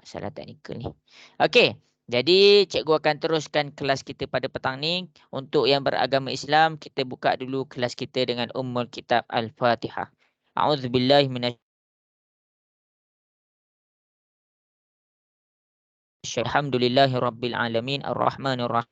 Masalah teknikal ni. Okey. Jadi cikgu akan teruskan kelas kita pada petang ni. Untuk yang beragama Islam, kita buka dulu kelas kita dengan Ummul Kitab Al-Fatihah. A'udzubillahi minasyaitanir Alhamdulillahirabbil alamin arrahmanir rahim.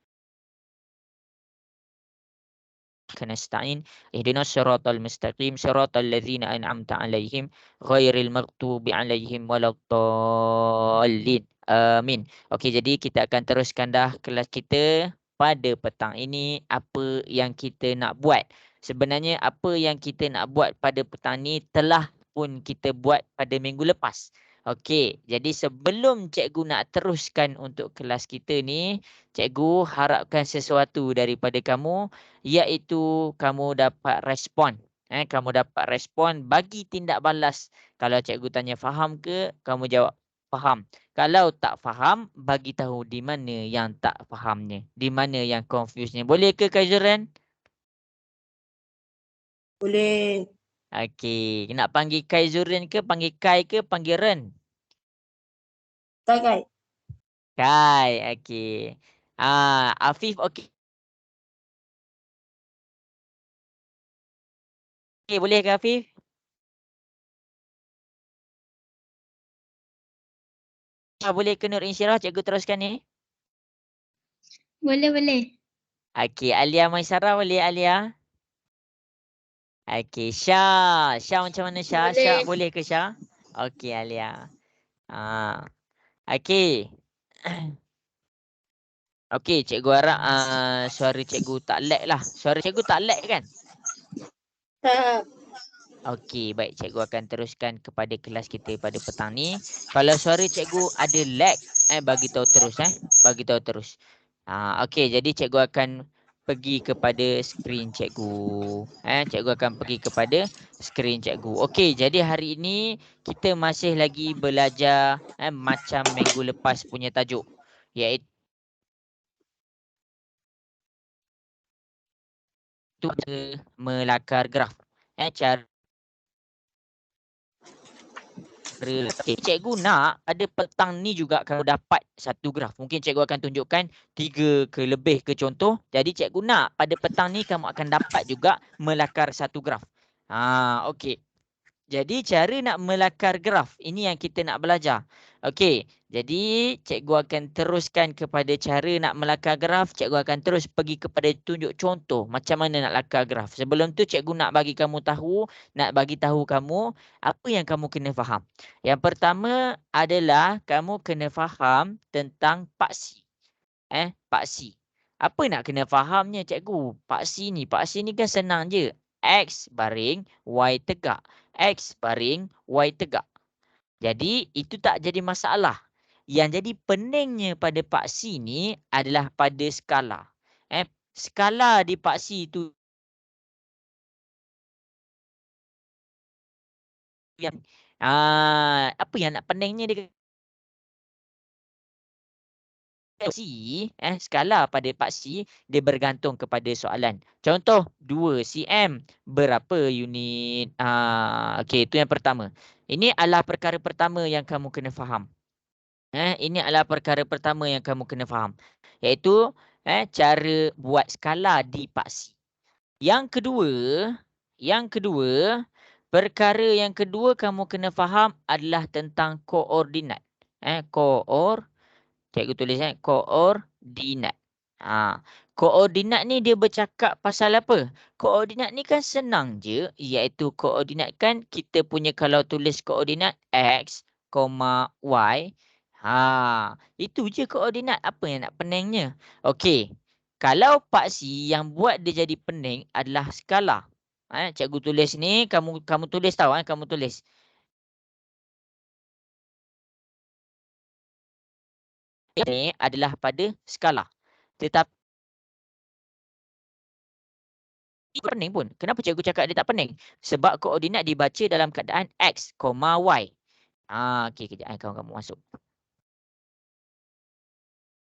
نستعين اهدنا الصراط المستقيم صراط الذين أنعمت عليهم غير المغضوب عليهم ولا الضالين amin. Okey, jadi kita akan teruskan dah kelas kita pada petang ini. Apa yang kita nak buat, sebenarnya apa yang kita nak buat pada petang ni telah pun kita buat pada minggu lepas. Okey, jadi sebelum cikgu nak teruskan untuk kelas kita ni, cikgu harapkan sesuatu daripada kamu, iaitu kamu dapat respon. Kamu dapat respon, bagi tindak balas. Kalau cikgu tanya faham ke, kamu jawab faham. Kalau tak faham, bagi tahu di mana yang tak fahamnya, di mana yang confuse-nya. Boleh ke Kak Zuran? Boleh. Okey, nak panggil Kai Zurin ke, panggil Kai ke, panggil Ren? Kai. Kai, okey. Afif okey. Okey, boleh ke Afif? Boleh ke Nur Insyirah, cikgu teruskan ni? Boleh. Okey, Alia Maisara boleh Alia? Okey, Syah. Syah macam mana Syah? Boleh. Syah boleh ke Syah? Okey, Alia. Okey. Okey, cikgu harap suara cikgu tak lag lah. Suara cikgu tak lag kan? Tak. Okey, baik. Cikgu akan teruskan kepada kelas kita pada petang ni. Kalau suara cikgu ada lag, bagi tahu terus. Bagi tahu terus. Okey, jadi cikgu akan pergi kepada skrin cikgu. Cikgu akan pergi kepada skrin cikgu. Okey, jadi hari ini kita masih lagi belajar macam minggu lepas punya tajuk, iaitu melakar graf. Cara cikgu nak pada petang ni juga kamu dapat satu graf. Mungkin cikgu akan tunjukkan 3 ke lebih ke contoh. Jadi cikgu nak pada petang ni kamu akan dapat juga melakar satu graf. Okey. Jadi cara nak melakar graf, ini yang kita nak belajar. Okey, jadi cikgu akan teruskan kepada cara nak melakar graf. Cikgu akan terus pergi kepada tunjuk contoh macam mana nak lakar graf. Sebelum tu cikgu nak bagi tahu kamu apa yang kamu kena faham. Yang pertama adalah kamu kena faham tentang paksi. Paksi. Apa nak kena fahamnya cikgu? Paksi ni kan senang je. X baring Y tegak. X baring Y tegak. Jadi itu tak jadi masalah. Yang jadi peningnya pada paksi ni adalah pada skala. Skala di paksi itu yang apa yang nak peningnya dia paksi, skala pada paksi dia bergantung kepada soalan. Contoh 2 cm berapa unit? Okey, itu yang pertama. Ini adalah perkara pertama yang kamu kena faham. Ini adalah perkara pertama yang kamu kena faham, iaitu cara buat skala di paksi. Yang kedua, perkara yang kedua kamu kena faham adalah tentang koordinat. Cikgu tulis koordinat. Koordinat ni dia bercakap pasal apa? Koordinat ni kan senang je, iaitu koordinat kan kita punya kalau tulis koordinat X, Y. Itu je koordinat. Apa yang nak peningnya? Okey. Kalau paksi yang buat dia jadi pening adalah skala. Cikgu tulis ni, kamu tulis tahu, kamu tulis. Ini adalah pada skala. Tetapi pening pun. Kenapa cikgu cakap dia tak pening? Sebab koordinat dibaca dalam keadaan X, Y. Okey, kejap kamu masuk.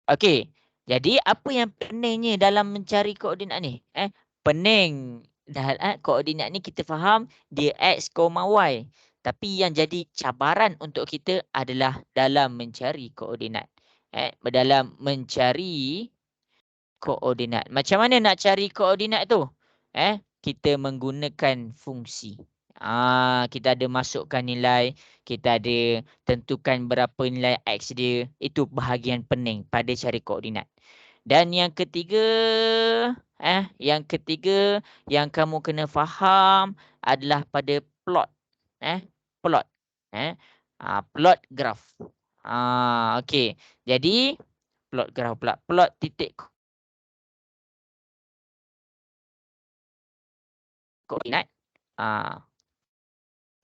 Okey. Jadi apa yang peningnya dalam mencari koordinat ni? Pening koordinat ni kita faham dia X, Y. Tapi yang jadi cabaran untuk kita adalah dalam mencari koordinat. Dalam mencari koordinat. Macam mana nak cari koordinat tu? Kita menggunakan fungsi. Kita ada masukkan nilai, kita ada tentukan berapa nilai X dia. Itu bahagian pening pada cari koordinat. Dan yang ketiga, yang kamu kena faham adalah pada plot. Plot. Plot graf. Okey. Jadi plot graf pula. Plot titik koordinat.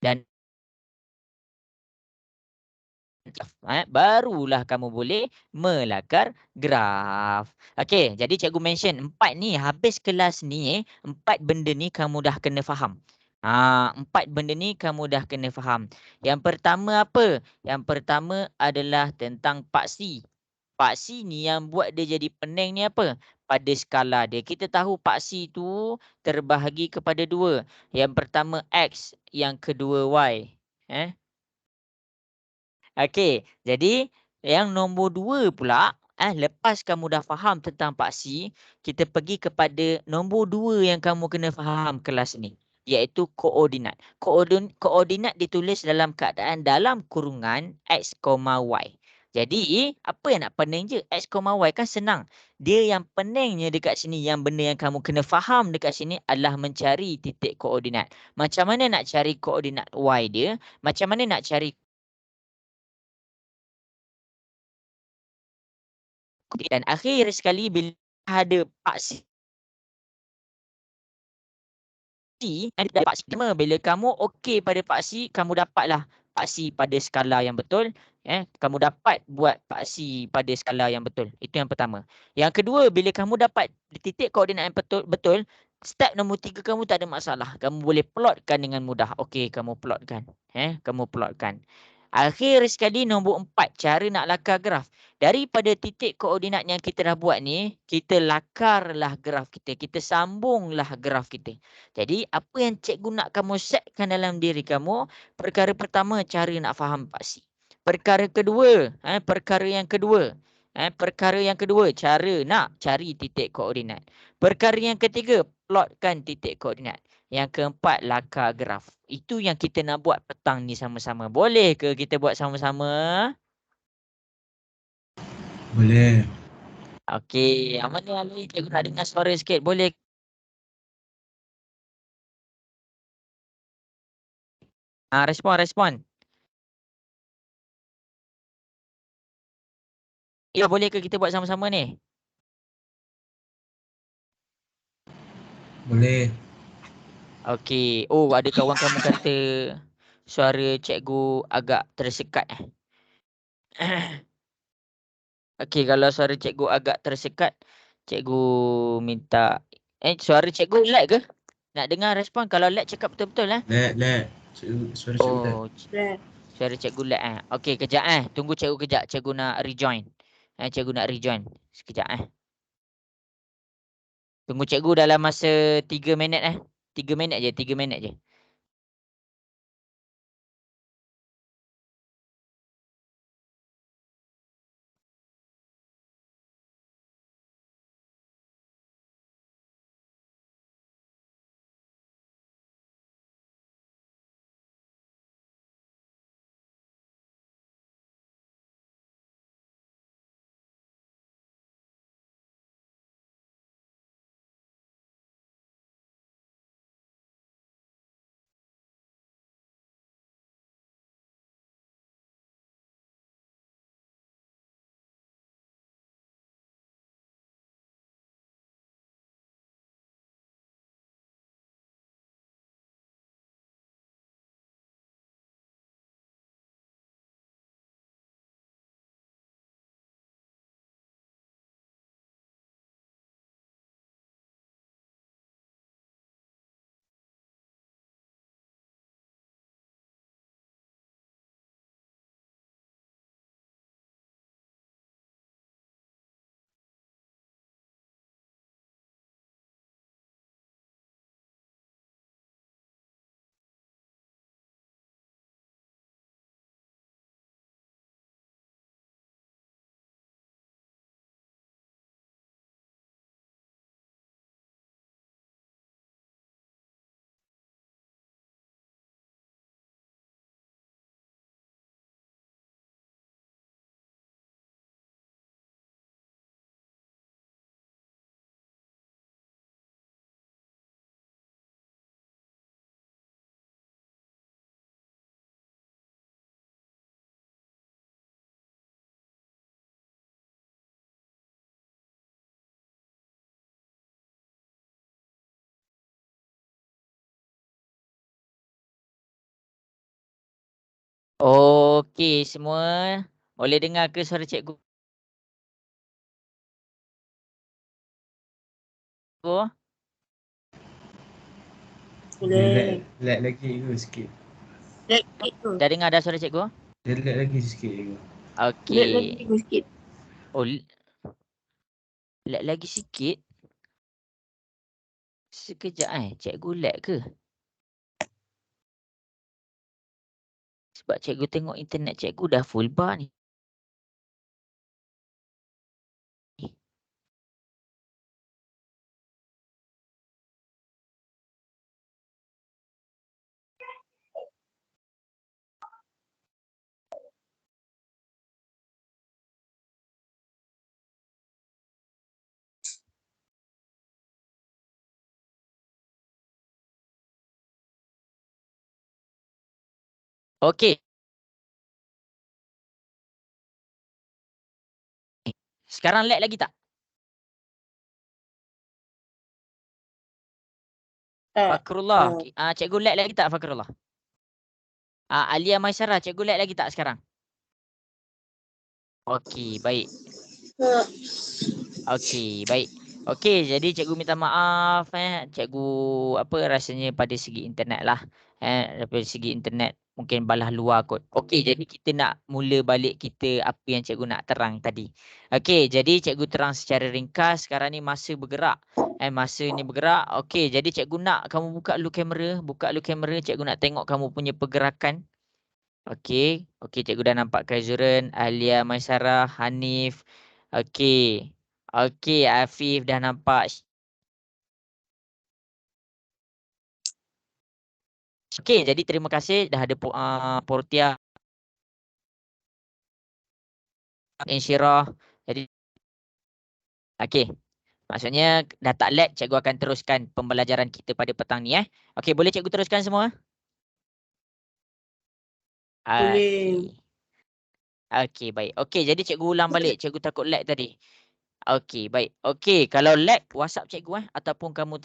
Dan barulah kamu boleh melakar graf. Okey, jadi cikgu mention 4 ni, habis kelas ni 4 benda ni kamu dah kena faham. 4 benda ni kamu dah kena faham. Yang pertama apa? Yang pertama adalah tentang paksi. Paksi ni yang buat dia jadi pening ni apa? Pada skala dia. Kita tahu paksi tu terbahagi kepada 2. Yang pertama X, yang kedua Y. Okey, jadi yang nombor 2 pula, lepas kamu dah faham tentang paksi, kita pergi kepada nombor 2 yang kamu kena faham kelas ni, iaitu koordinat. Koordinat ditulis dalam keadaan dalam kurungan X, Y. Jadi, apa yang nak pening je? X, Y kan senang. Dia yang peningnya dekat sini, yang benda yang kamu kena faham dekat sini adalah mencari titik koordinat. Macam mana nak cari koordinat Y dia? Macam mana nak cari dan akhir sekali bila ada paksi ada paksi pertama, bila kamu okey pada paksi, kamu dapatlah paksi pada skala yang betul. Kamu dapat buat paksi pada skala yang betul. Itu yang pertama. Yang kedua, bila kamu dapat titik koordinat yang betul, step nombor 3 kamu tak ada masalah. Kamu boleh plotkan dengan mudah. Okey, kamu plotkan. Kamu plotkan. Akhir sekali nombor 4, cara nak lakar graf. Daripada titik koordinat yang kita dah buat ni, kita lakarlah graf kita. Kita sambunglah graf kita. Jadi, apa yang cikgu nak kamu setkan dalam diri kamu, perkara pertama, cara nak faham paksi. Perkara yang kedua, cara nak cari titik koordinat. Perkara yang ketiga, plotkan titik koordinat. Yang keempat, lakar graf. Itu yang kita nak buat petang ni sama-sama. Boleh ke kita buat sama-sama? Boleh. Okey, aman ni Ali. Cikgu nak dengar suara sikit. Boleh? Respon. Ya, boleh ke kita buat sama-sama ni? Boleh. Okey. Oh, ada kawan kamu kata suara cikgu agak tersekat. Okey, kalau suara cikgu agak tersekat, cikgu minta suara cikgu lag ke? Nak dengar respon. Kalau lag cakap betul-betul Lag. Suara cikgu lag. Oh, suara cikgu lag Okey, kejap Tunggu cikgu kejap. Cikgu nak rejoin. Cikgu nak rejoin. Sekejap Tunggu cikgu dalam masa 3 minit 3 minit je. Okey semua. Boleh dengar ke suara cikgu? Boleh. Lag lagi ke sikit. Lag sikit tu. Dah dengar dah suara cikgu? Dia lag lagi sikit ke. Lag lagi Okey. cikgu sikit. Oh, lag lagi sikit. Sekejap cikgu lag ke? Sebab cikgu tengok internet cikgu dah full bar ni. Okey. Sekarang lag lagi tak? Tak. Fakrullah. Cikgu lag lagi tak Fakrullah? Alia Maisarah, cikgu lag lagi tak sekarang? Okey, baik. Tak. Okey, baik. Okey, jadi cikgu minta maaf cikgu rasanya pada segi internet lah. Daripada segi internet mungkin balah luar kot. Okey, jadi kita nak mula balik kita apa yang cikgu nak terang tadi. Okey, jadi cikgu terang secara ringkas sekarang ni masa bergerak. Masa ni bergerak. Okey, jadi cikgu nak kamu buka dulu kamera, cikgu nak tengok kamu punya pergerakan. Okey, cikgu dah nampak Kaizuran, Alia Maisarah, Hanif. Okey. Okey, Afif dah nampak. Okey, jadi terima kasih dah ada Portia, Insyirah. Jadi okey. Maksudnya dah tak lag, cikgu akan teruskan pembelajaran kita pada petang ni Okey, boleh cikgu teruskan semua? Boleh. Okey. Okey, baik. Okey, jadi cikgu ulang balik. Cikgu takut lag tadi. Okey, baik. Okey, kalau lag WhatsApp cikgu ataupun kamu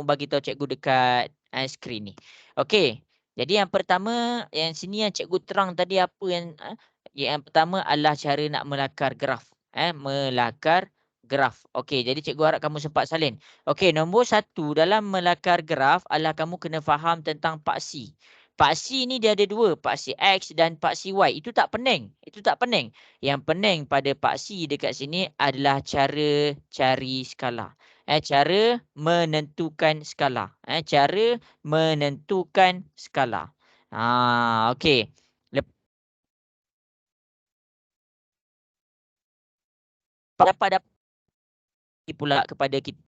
bagi tahu cikgu dekat skrin ni. Okey. Jadi yang pertama yang sini yang cikgu terang tadi apa yang pertama adalah cara nak melakar graf. Melakar graf. Okey, jadi cikgu harap kamu sempat salin. Okey, nombor 1 dalam melakar graf adalah kamu kena faham tentang paksi. Paksi ni dia ada dua, paksi X dan paksi Y. Itu tak pening. Yang pening pada paksi dekat sini adalah cara cari skala. Cara menentukan skala. Cara menentukan skala. Okey. Dapat pula kepada kita.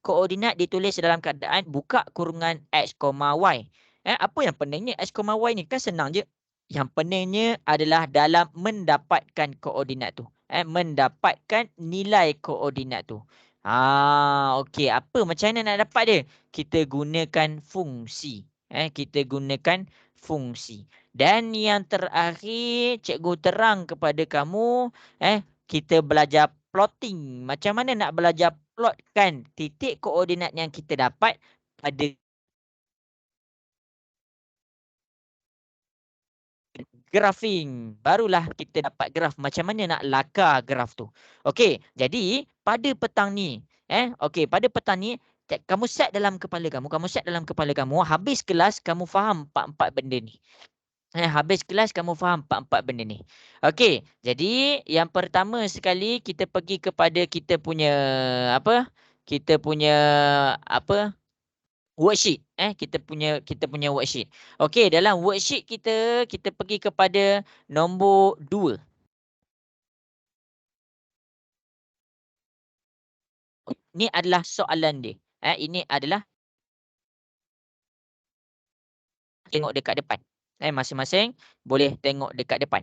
Koordinat ditulis dalam keadaan buka kurungan X, Y. Apa yang peningnya X, Y ni? Kan senang je. Yang peningnya adalah dalam mendapatkan koordinat tu. Mendapatkan nilai koordinat tu. Okey. Apa? Macam mana nak dapat dia? Kita gunakan fungsi. Kita gunakan fungsi. Dan yang terakhir, cikgu terang kepada kamu, kita belajar plotting. Macam mana nak belajar plotkan titik koordinat yang kita dapat pada grafing. Barulah kita dapat graf. Macam mana nak lakar graf tu. Okey, jadi pada petang ni, pada petang ni kamu set dalam kepala kamu, habis kelas kamu faham empat-empat benda ni. Habis kelas kamu faham empat-empat benda ni. Okey, jadi yang pertama sekali kita pergi kepada kita punya worksheet. Kita punya worksheet. Okey, dalam worksheet kita pergi kepada nombor 2. Ini adalah soalan dia. Ini adalah tengok dekat depan. Masing-masing boleh tengok dekat depan.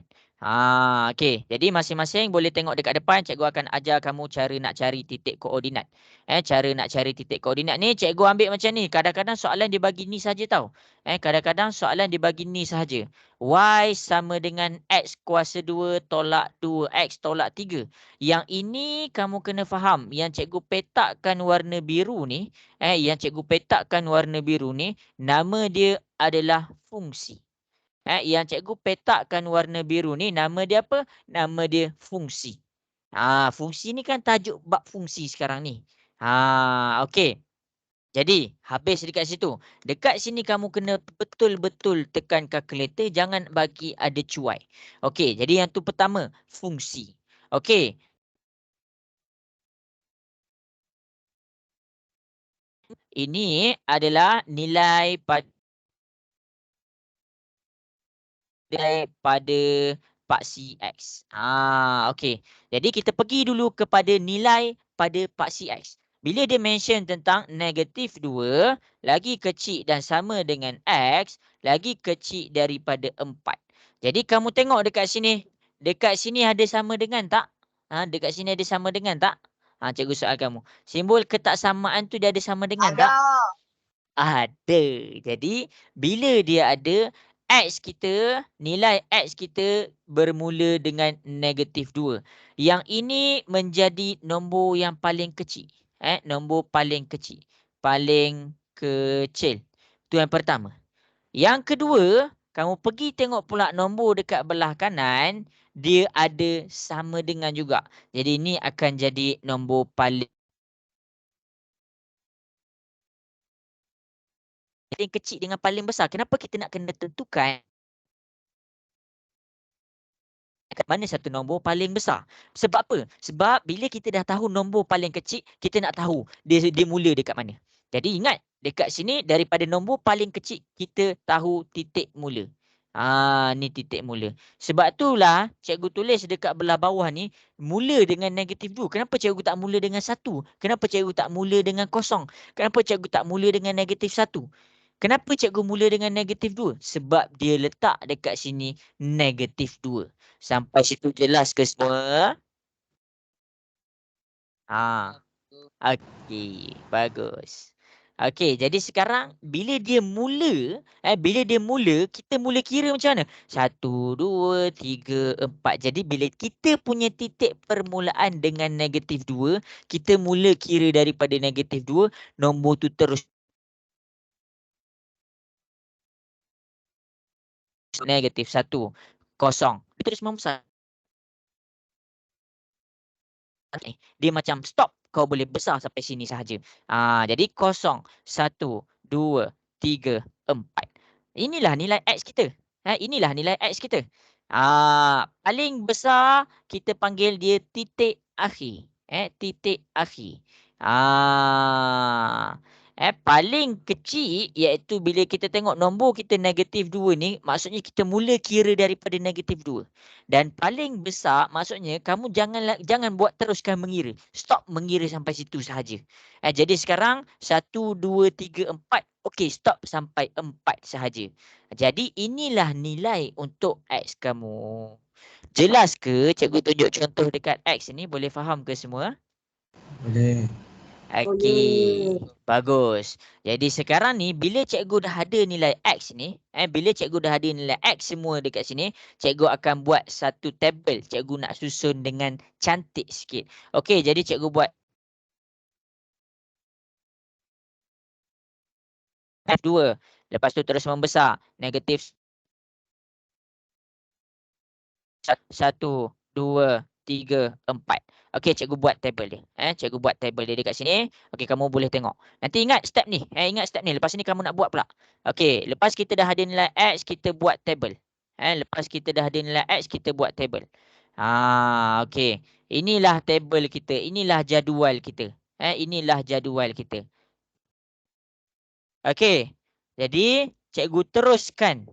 Okey. Jadi masing-masing boleh tengok dekat depan. Cikgu akan ajar kamu cara nak cari titik koordinat. Cara nak cari titik koordinat ni cikgu ambil macam ni. Kadang-kadang soalan dia bagi ni saja tau. Kadang-kadang soalan dia bagi ni sahaja. Y sama dengan X kuasa 2 tolak 2. X tolak 3. Yang ini kamu kena faham. Yang cikgu petakkan warna biru ni. Yang cikgu petakkan warna biru ni. Nama dia adalah fungsi. Yang cikgu petakkan warna biru ni nama dia apa? Nama dia fungsi. Fungsi ni kan tajuk bab fungsi sekarang ni. Okey. Jadi, habis dekat situ. Dekat sini kamu kena betul-betul tekan kalkulator. Jangan bagi ada cuai. Okey, jadi yang tu pertama, fungsi. Okey. Ini adalah nilai pada paksi X. Okey. Jadi kita pergi dulu kepada nilai pada paksi X. Bila dia mention tentang negatif 2 lagi kecil dan sama dengan X lagi kecil daripada 4. Jadi kamu tengok dekat sini. Dekat sini ada sama dengan tak? Dekat sini ada sama dengan tak? Cikgu soal kamu. Simbol ketaksamaan tu dia ada sama dengan tak? Ada. Jadi bila dia ada X kita, nilai X kita bermula dengan negatif 2. Yang ini menjadi nombor yang paling kecil. Nombor paling kecil. Paling kecil. Itu yang pertama. Yang kedua, kamu pergi tengok pula nombor dekat belah kanan. Dia ada sama dengan juga. Jadi ini akan jadi nombor paling kecil dengan paling besar. Kenapa kita nak kena tentukan kat mana satu nombor paling besar? Sebab apa? Sebab bila kita dah tahu nombor paling kecil, kita nak tahu dia mula dekat mana. Jadi ingat, dekat sini daripada nombor paling kecil, kita tahu titik mula. Ni titik mula. Sebab itulah cikgu tulis dekat belah bawah ni, mula dengan negatif 2. Kenapa cikgu tak mula dengan 1? Kenapa cikgu tak mula dengan 0? Kenapa cikgu tak mula dengan negatif 1? Kenapa cikgu mula dengan negatif 2? Sebab dia letak dekat sini negatif 2. Sampai situ jelas ke semua? Okey, bagus. Okey, jadi sekarang bila dia mula, kita mula kira macam mana? 1, 2, 3, 4. Jadi bila kita punya titik permulaan dengan negatif 2, kita mula kira daripada negatif 2, nombor tu terus negatif 1, 0. Dia terus membesar. Dia macam stop. Kau boleh besar sampai sini sahaja. Jadi 0, 1, 2, 3, 4. Inilah nilai X kita. Inilah nilai X kita. Paling besar kita panggil dia titik akhir. Titik akhir. Paling kecil iaitu bila kita tengok nombor kita negatif 2 ni, maksudnya kita mula kira daripada negatif 2. Dan paling besar maksudnya kamu jangan buat teruskan mengira. Stop mengira sampai situ sahaja. Jadi sekarang 1, 2, 3, 4. Okey, stop sampai 4 sahaja. Jadi inilah nilai untuk X kamu. Jelas ke cikgu tunjuk contoh dekat X ni? Boleh faham ke semua? Boleh. Okey, bagus. Jadi sekarang ni bila cikgu dah ada nilai X ni, bila cikgu dah ada nilai X semua dekat sini, cikgu akan buat satu tabel. Cikgu nak susun dengan cantik sikit. Okey, jadi cikgu buat F2. Lepas tu terus membesar. Negatif 1, 2, 3, 4. Okey, cikgu buat tabel dia. Cikgu buat tabel dia dekat sini. Okey, kamu boleh tengok. Nanti ingat step ni. Ingat step ni. Lepas ni kamu nak buat pula. Okey, lepas kita dah ada nilai X, kita buat tabel. Lepas kita dah ada nilai X, kita buat tabel. Okey. Inilah tabel kita. Inilah jadual kita. Inilah jadual kita. Okey. Jadi, cikgu teruskan.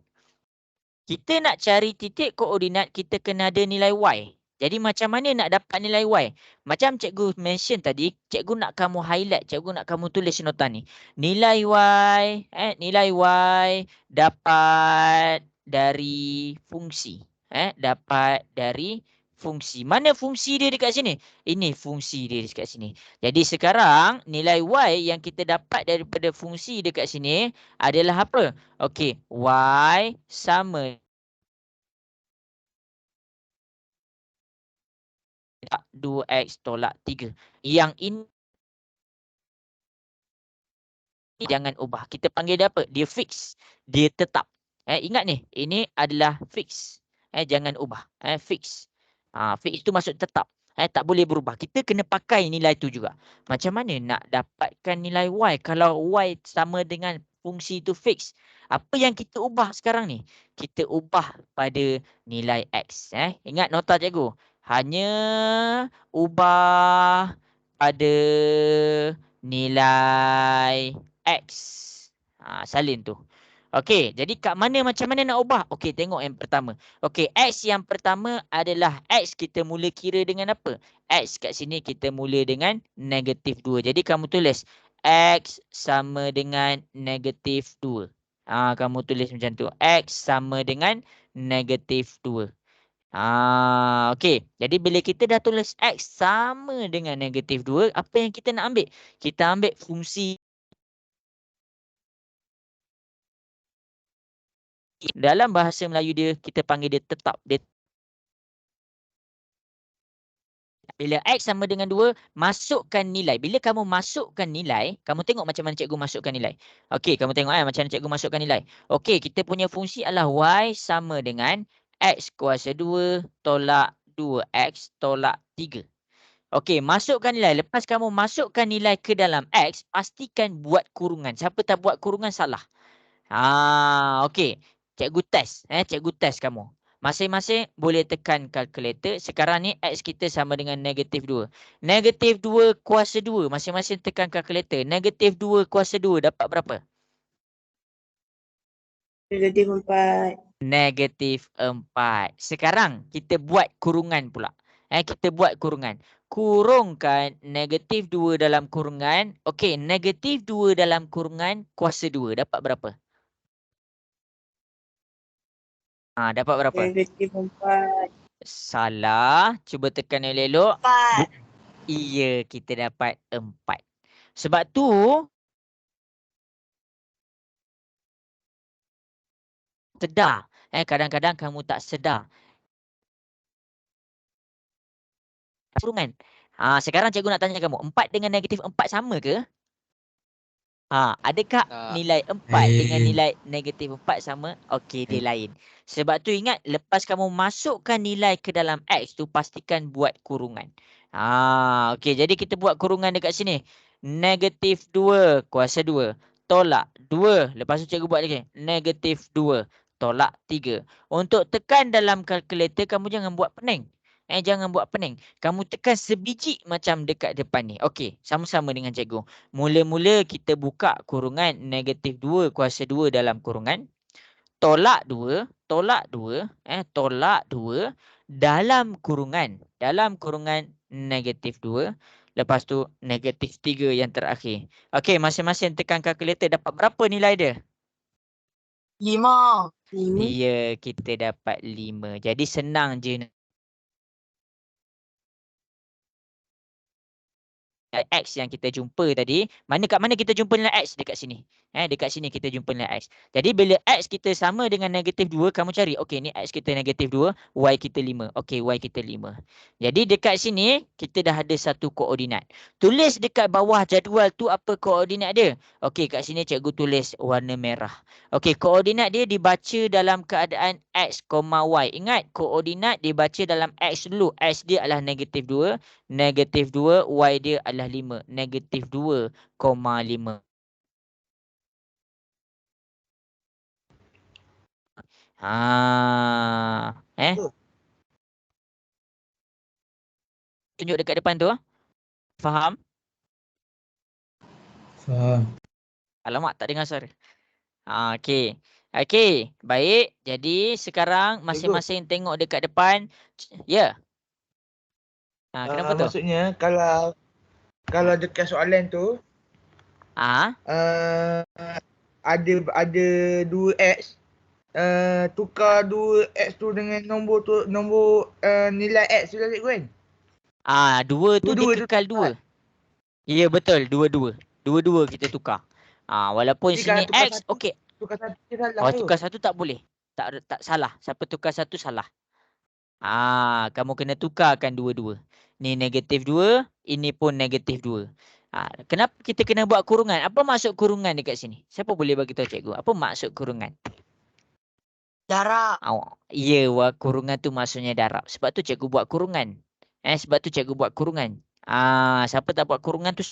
Kita nak cari titik koordinat, kita kena ada nilai Y. Jadi macam mana nak dapat nilai Y? Macam cikgu mention tadi, cikgu nak kamu highlight, cikgu nak kamu tulis nota ni. Nilai Y dapat dari fungsi. Dapat dari fungsi. Mana fungsi dia dekat sini? Ini fungsi dia dekat sini. Jadi sekarang nilai Y yang kita dapat daripada fungsi dekat sini adalah apa? Okey, Y sama 2X tolak 3. Yang ini jangan ubah. Kita panggil dia apa? Dia fix. Dia tetap. Ingat ni, ini adalah fix. Jangan ubah. Fix. Fix itu maksud tetap. Tak boleh berubah. Kita kena pakai nilai tu juga. Macam mana nak dapatkan nilai Y kalau Y sama dengan fungsi itu fix? Apa yang kita ubah sekarang ni? Kita ubah pada nilai X. Ingat nota cikgu. Hanya ubah pada nilai X. Salin tu. Okey, jadi kat mana macam mana nak ubah? Okey, tengok yang pertama. Okey, X yang pertama adalah X kita mula kira dengan apa? X kat sini kita mula dengan negatif 2. Jadi kamu tulis X sama dengan negatif 2. Kamu tulis macam tu. X sama dengan negatif 2. Okey. Jadi bila kita dah tulis X sama dengan negatif 2, apa yang kita nak ambil? Kita ambil fungsi. Dalam bahasa Melayu dia, kita panggil dia tetap. Bila X sama dengan 2, masukkan nilai. Bila kamu masukkan nilai, kamu tengok macam mana cikgu masukkan nilai. Okey, kamu tengok macam mana cikgu masukkan nilai. Okey, kita punya fungsi adalah Y sama dengan X kuasa 2 tolak 2X tolak 3. Okey, masukkan nilai. Lepas kamu masukkan nilai ke dalam X, pastikan buat kurungan. Siapa tak buat kurungan, salah. Okey. Cikgu test. Cikgu test kamu. Masing-masing boleh tekan kalkulator. Sekarang ni X kita sama dengan negatif 2. Negatif 2 kuasa 2. Masing-masing tekan kalkulator. Negatif 2 kuasa 2 dapat berapa? Negatif 4. Negatif 4. Sekarang kita buat kurungan pula. Kita buat kurungan. Kurungkan negatif 2 dalam kurungan. Okey, negatif 2 dalam kurungan kuasa 2. Dapat berapa? Dapat berapa? Negatif 4. Salah. Cuba tekan elok-elok. 4. Iya, kita dapat 4. Sebab tu, sedar. Kadang-kadang kamu tak sedar. Kurungan. Sekarang cikgu nak tanya kamu. 4 dengan negatif 4 sama ke? Adakah nilai 4 dengan nilai negatif 4 sama? Okey, dia lain. Sebab tu ingat, lepas kamu masukkan nilai ke dalam X tu, pastikan buat kurungan. Okey, jadi kita buat kurungan dekat sini. Negatif 2 kuasa 2 tolak 2. Lepas tu cikgu buat lagi. Negatif 2 tolak 3. Untuk tekan dalam kalkulator, kamu jangan buat pening. Jangan buat pening. Kamu tekan sebiji macam dekat depan ni. Okey, sama-sama dengan cikgu. Mula-mula kita buka kurungan negatif 2 kuasa 2 dalam kurungan. Tolak 2, tolak 2, tolak 2 dalam kurungan. Dalam kurungan negatif 2. Lepas tu negatif 3 yang terakhir. Okey, masing-masing tekan kalkulator. Dapat berapa nilai dia? 5. Ya, kita dapat 5. Jadi senang je. X yang kita jumpa tadi, kat mana kita jumpa nilai X? Dekat sini. Dekat sini kita jumpa nilai X. Jadi bila X kita sama dengan negatif 2, kamu cari. Okey, ni X kita negatif 2, Y kita 5. Okey, Y kita 5. Jadi dekat sini, kita dah ada satu koordinat. Tulis dekat bawah jadual tu apa koordinat dia. Okey, kat sini cikgu tulis warna merah. Okey, koordinat dia dibaca dalam keadaan X, Y. Ingat, koordinat dibaca dalam X dulu. X dia adalah negatif 2. Negatif 2, Y dia adalah 5. Negatif 2,5. Tunjuk dekat depan tu. Faham? Faham. Alamak, tak dengar suara. Okey. Okey, baik. Jadi sekarang masing-masing tengok dekat depan. Ya. Kenapa tu? Maksudnya kalau dekat soalan tu ada 2x tukar 2x tu dengan nombor tu, nombor nilai x tu lah cikgu kan? Dua tu dia Dua-dua tu kekal dua. Ya betul, dua-dua. Dua-dua kita tukar. Walaupun Jadi kalau sini tukar X, satu, okey. tukar satu je salah Kalau tu. tukar satu tak boleh. Tak salah. Siapa tukar satu salah. Kamu kena tukarkan dua-dua. Ni negatif 2, ini pun negatif 2. Kenapa kita kena buat kurungan? Apa maksud kurungan dekat sini? Siapa boleh bagi tahu cikgu? Apa maksud kurungan? Darab. Ya, kurungan tu maksudnya darab. Sebab tu cikgu buat kurungan. Sebab tu cikgu buat kurungan. Siapa tak buat kurungan tu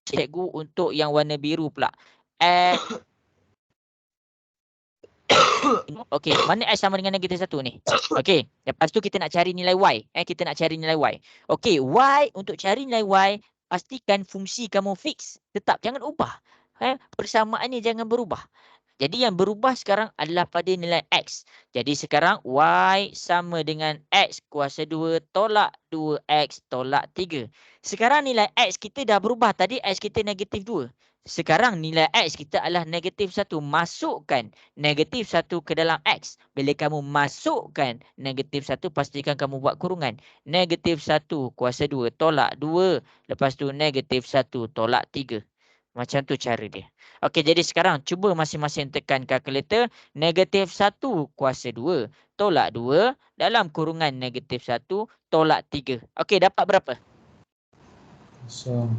cikgu untuk yang warna biru pula. Okey, mana X sama dengan negatif 1 ni? Okey, lepas tu kita nak cari nilai Y. Kita nak cari nilai Y. Okey, Y, untuk cari nilai Y, pastikan fungsi kamu fix. Tetap, jangan ubah. Persamaan ni jangan berubah. Jadi yang berubah sekarang adalah pada nilai X. Jadi sekarang Y sama dengan X kuasa 2 tolak 2X tolak 3. Sekarang nilai X kita dah berubah. Tadi X kita negatif 2. Sekarang nilai X kita adalah negatif 1. Masukkan negatif 1 ke dalam X. Bila kamu masukkan negatif 1, pastikan kamu buat kurungan. Negatif 1 kuasa 2 tolak 2. Lepas tu negatif 1 tolak 3. Macam tu cara dia. Okey, jadi sekarang cuba masing-masing tekan kalkulator. Negatif 1 kuasa 2 tolak 2 dalam kurungan negatif 1 tolak 3. Okey, dapat berapa? Kosong.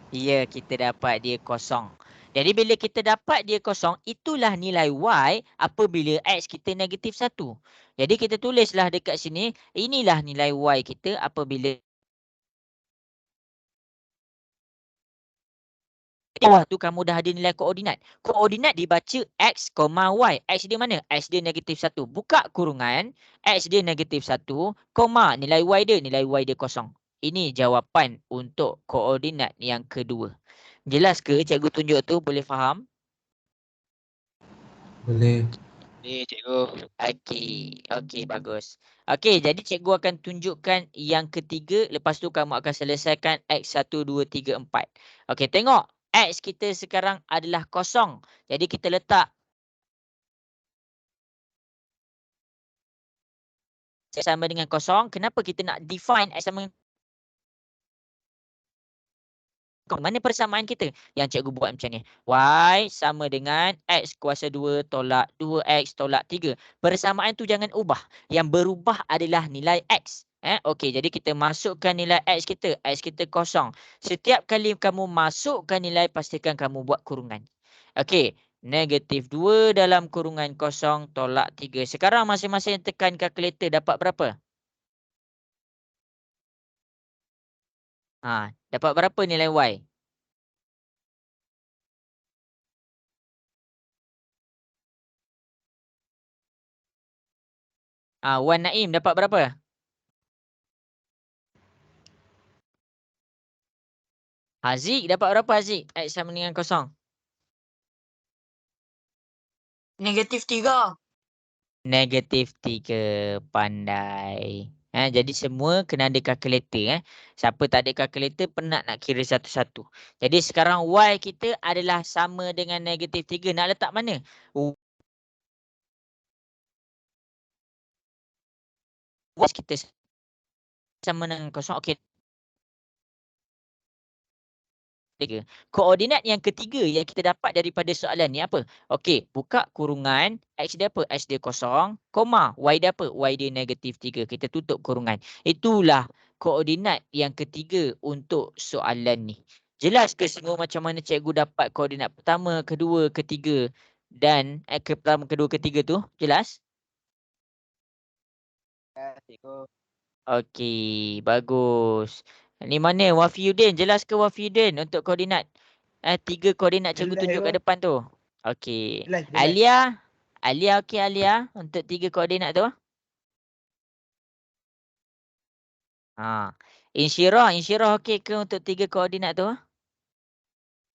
Ya, kita dapat dia kosong. Jadi bila kita dapat dia kosong, itulah nilai Y apabila X kita negatif 1. Jadi kita tulislah dekat sini, inilah nilai Y kita apabila bawah tu kamu dah ada nilai koordinat. Koordinat dibaca X, Y. X dia mana? X dia negatif 1. Buka kurungan. X dia negatif 1, nilai Y dia kosong. Ini jawapan untuk koordinat yang kedua. Jelas ke cikgu tunjuk tu? Boleh faham? Boleh. Boleh cikgu. Okey, bagus. Okey, jadi cikgu akan tunjukkan yang ketiga. Lepas tu kamu akan selesaikan X1, 2, 3, 4. Okey, tengok. X kita sekarang adalah kosong. Jadi kita letak X sama dengan kosong. Kenapa kita nak define X sama dengan mana persamaan kita? Yang cikgu buat macam ni. Y sama dengan X kuasa 2 tolak 2X tolak 3. Persamaan tu jangan ubah. Yang berubah adalah nilai X. Okey, jadi kita masukkan nilai X kita. X kita kosong. Setiap kali kamu masukkan nilai, pastikan kamu buat kurungan. Okey, negatif 2 dalam kurungan kosong tolak 3. Sekarang masing-masing tekan kalkulator, dapat berapa? Dapat berapa nilai Y? Wan Naim dapat berapa? Haziq dapat berapa Haziq? X sama dengan kosong. Negatif 3. Negatif 3. Pandai. Jadi semua kena ada kalkulator. Siapa tak ada kalkulator penat nak kira satu-satu. Jadi sekarang Y kita adalah sama dengan negatif 3. Nak letak mana? Y kita sama dengan kosong. Okey. Koordinat yang ketiga yang kita dapat daripada soalan ni apa? Okey, buka kurungan. X dia apa? X dia kosong. Y dia apa? Y dia negatif 3. Kita tutup kurungan. Itulah koordinat yang ketiga untuk soalan ni. Jelas ke semua macam mana cikgu dapat koordinat pertama, kedua, ketiga dan pertama, kedua, ketiga tu? Jelas? Ya, cikgu. Okey, bagus. Ni mana Wafiuddin? Jelas ke Wafiuddin untuk koordinat? 3 koordinat cikgu Jelas, tunjuk kat cikgu. depan tu. Okey. Jelas. Alia okey Alia untuk 3 koordinat tu? Insyirah okey ke untuk 3 koordinat tu?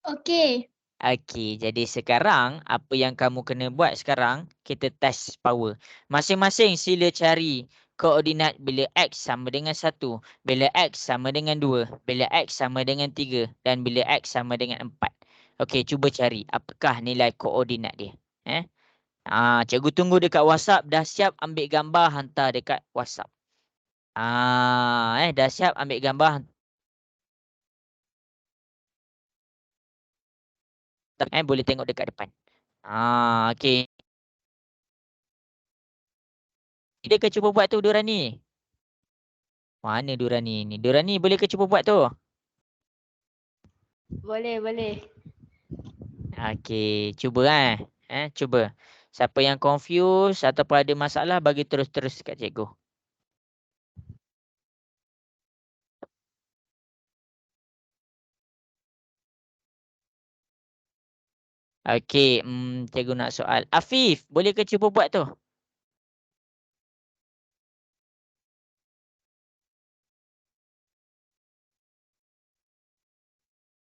Okey. Okey, jadi sekarang apa yang kamu kena buat sekarang, kita test power. Masing-masing sila cari koordinat bila X sama dengan 1, bila X sama dengan 2, bila X sama dengan 3 dan bila X sama dengan 4. Okey, cuba cari apakah nilai koordinat dia. Cikgu tunggu dekat WhatsApp. Dah siap ambil gambar, hantar dekat WhatsApp. Dah siap ambil gambar. Boleh tengok dekat depan. Okey. Dia ke cuba buat tu, Durani? Mana Durani ni? Durani boleh ke cuba buat tu? Boleh, boleh. Okey, cuba cuba. Siapa yang confuse ataupun ada masalah bagi terus-terus kat cikgu. Okey, cikgu nak soal. Afif, boleh ke cuba buat tu?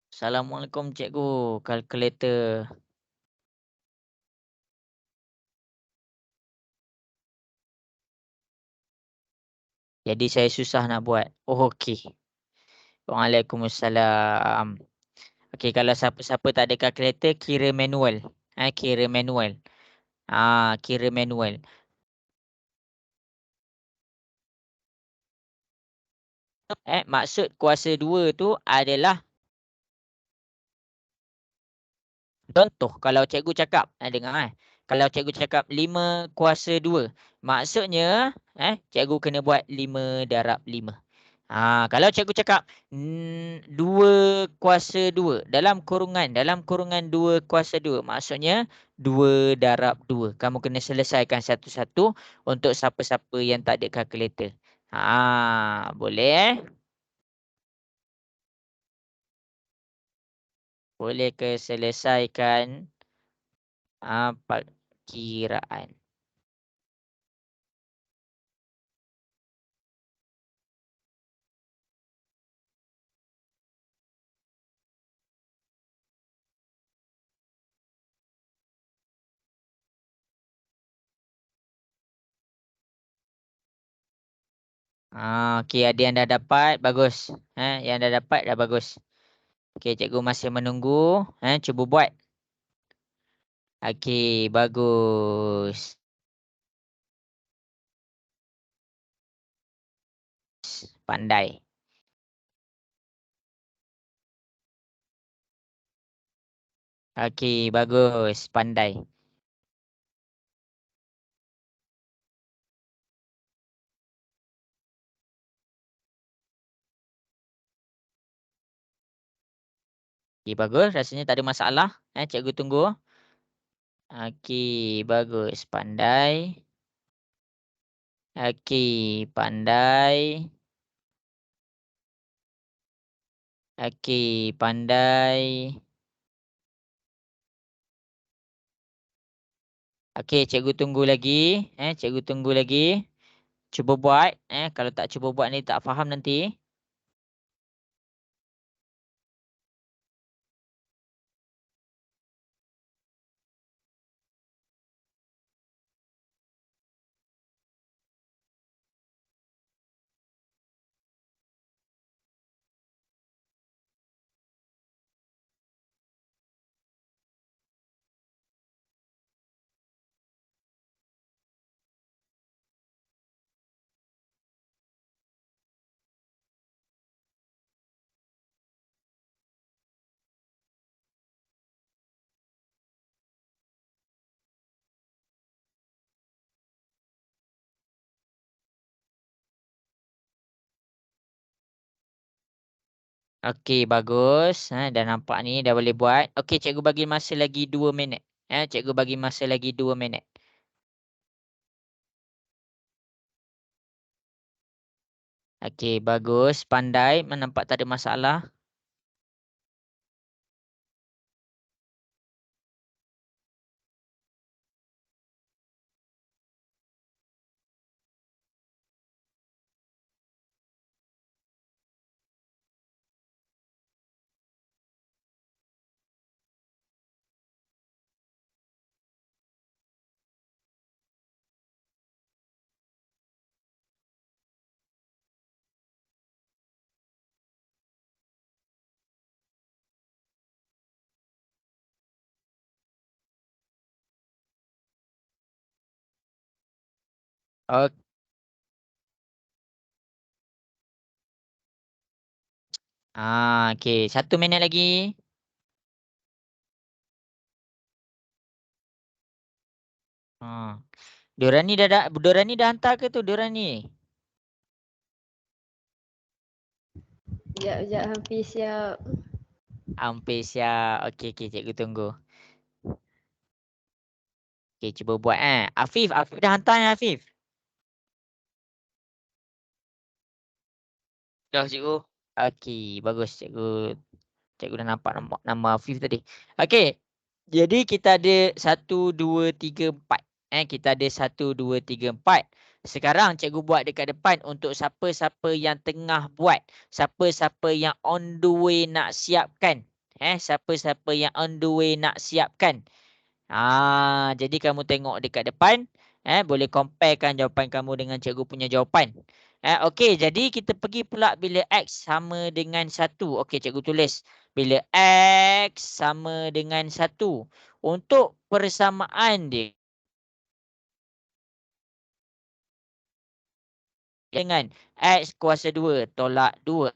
Assalamualaikum cikgu. Kalkulator. Jadi saya susah nak buat. Oh, okey. Waalaikumsalam. Okey, kalau siapa-siapa tak ada kalkulator, kira manual. Kira manual. Kira manual. Maksud kuasa 2 tu adalah contoh. Kalau cikgu cakap, dengar kalau cikgu cakap 5 kuasa 2, maksudnya cikgu kena buat 5 darab 5. Kalau cikgu cakap 2 kuasa 2 dalam kurungan 2 kuasa 2, maksudnya 2 darab 2. Kamu kena selesaikan satu-satu untuk siapa-siapa yang tak ada kalkulator. Boleh Boleh ke selesaikan perkiraan. Okey, ada yang dah dapat, bagus. Yang dah dapat dah bagus. Okey, cikgu masih menunggu. Cuba buat. Okey, bagus. Pandai. Okey, bagus. Pandai. Okey, bagus. Rasanya tak ada masalah. Cikgu tunggu. Okey, bagus. Pandai. Okey, pandai. Okey, pandai. Okey, cikgu tunggu lagi. Cikgu tunggu lagi. Cuba buat. Kalau tak cuba buat ni tak faham nanti. Okey, bagus. Dah nampak ni, dah boleh buat. Okey, cikgu bagi masa lagi 2 minit. Cikgu bagi masa lagi 2 minit. Okey, bagus. Pandai. Nampak tak ada masalah. Okey. Okey. 1 minit lagi. Dorani dah hantar ke tu Dorani? Sekejap, hampir siap. Hampir siap. Okey, cikgu tunggu. Okey, cuba buat Afif dah hantar Afif? Dah cikgu. Okey, bagus cikgu. Cikgu dah nampak nama Afif tadi. Okey. Jadi kita ada 1, 2, 3, 4. Kita ada 1, 2, 3, 4. Sekarang cikgu buat dekat depan untuk siapa-siapa yang tengah buat. Siapa-siapa yang on the way nak siapkan. Siapa-siapa yang on the way nak siapkan. Jadi kamu tengok dekat depan. Boleh comparekan jawapan kamu dengan cikgu punya jawapan. Okey, jadi kita pergi pula bila X sama dengan 1. Okey, cikgu tulis. Bila X sama dengan 1. Untuk persamaan dia dengan X kuasa 2 tolak 2.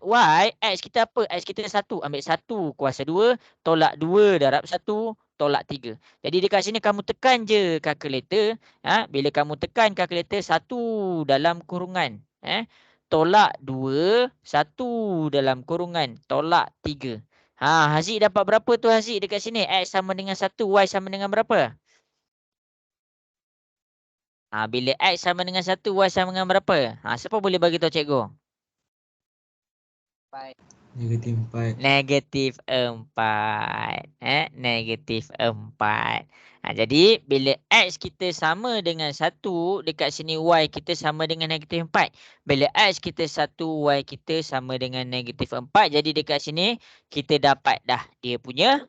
Y, X kita apa? X kita 1. Ambil 1 kuasa 2 tolak 2 darab 1 tolak 3. Jadi dekat sini kamu tekan je kalkulator. Bila kamu tekan kalkulator 1 dalam kurungan. Tolak 2, 1 dalam kurungan tolak 3. Haziq dapat berapa tu Haziq dekat sini? X sama dengan 1, Y sama dengan berapa? Bila X sama dengan 1, Y sama dengan berapa? Siapa boleh bagi tahu cikgu? Negatif 4. Negatif 4. Negatif 4. Jadi bila X kita sama dengan 1, dekat sini Y kita sama dengan negatif 4. Bila X kita 1, Y kita sama dengan negatif 4. Jadi dekat sini kita dapat dah dia punya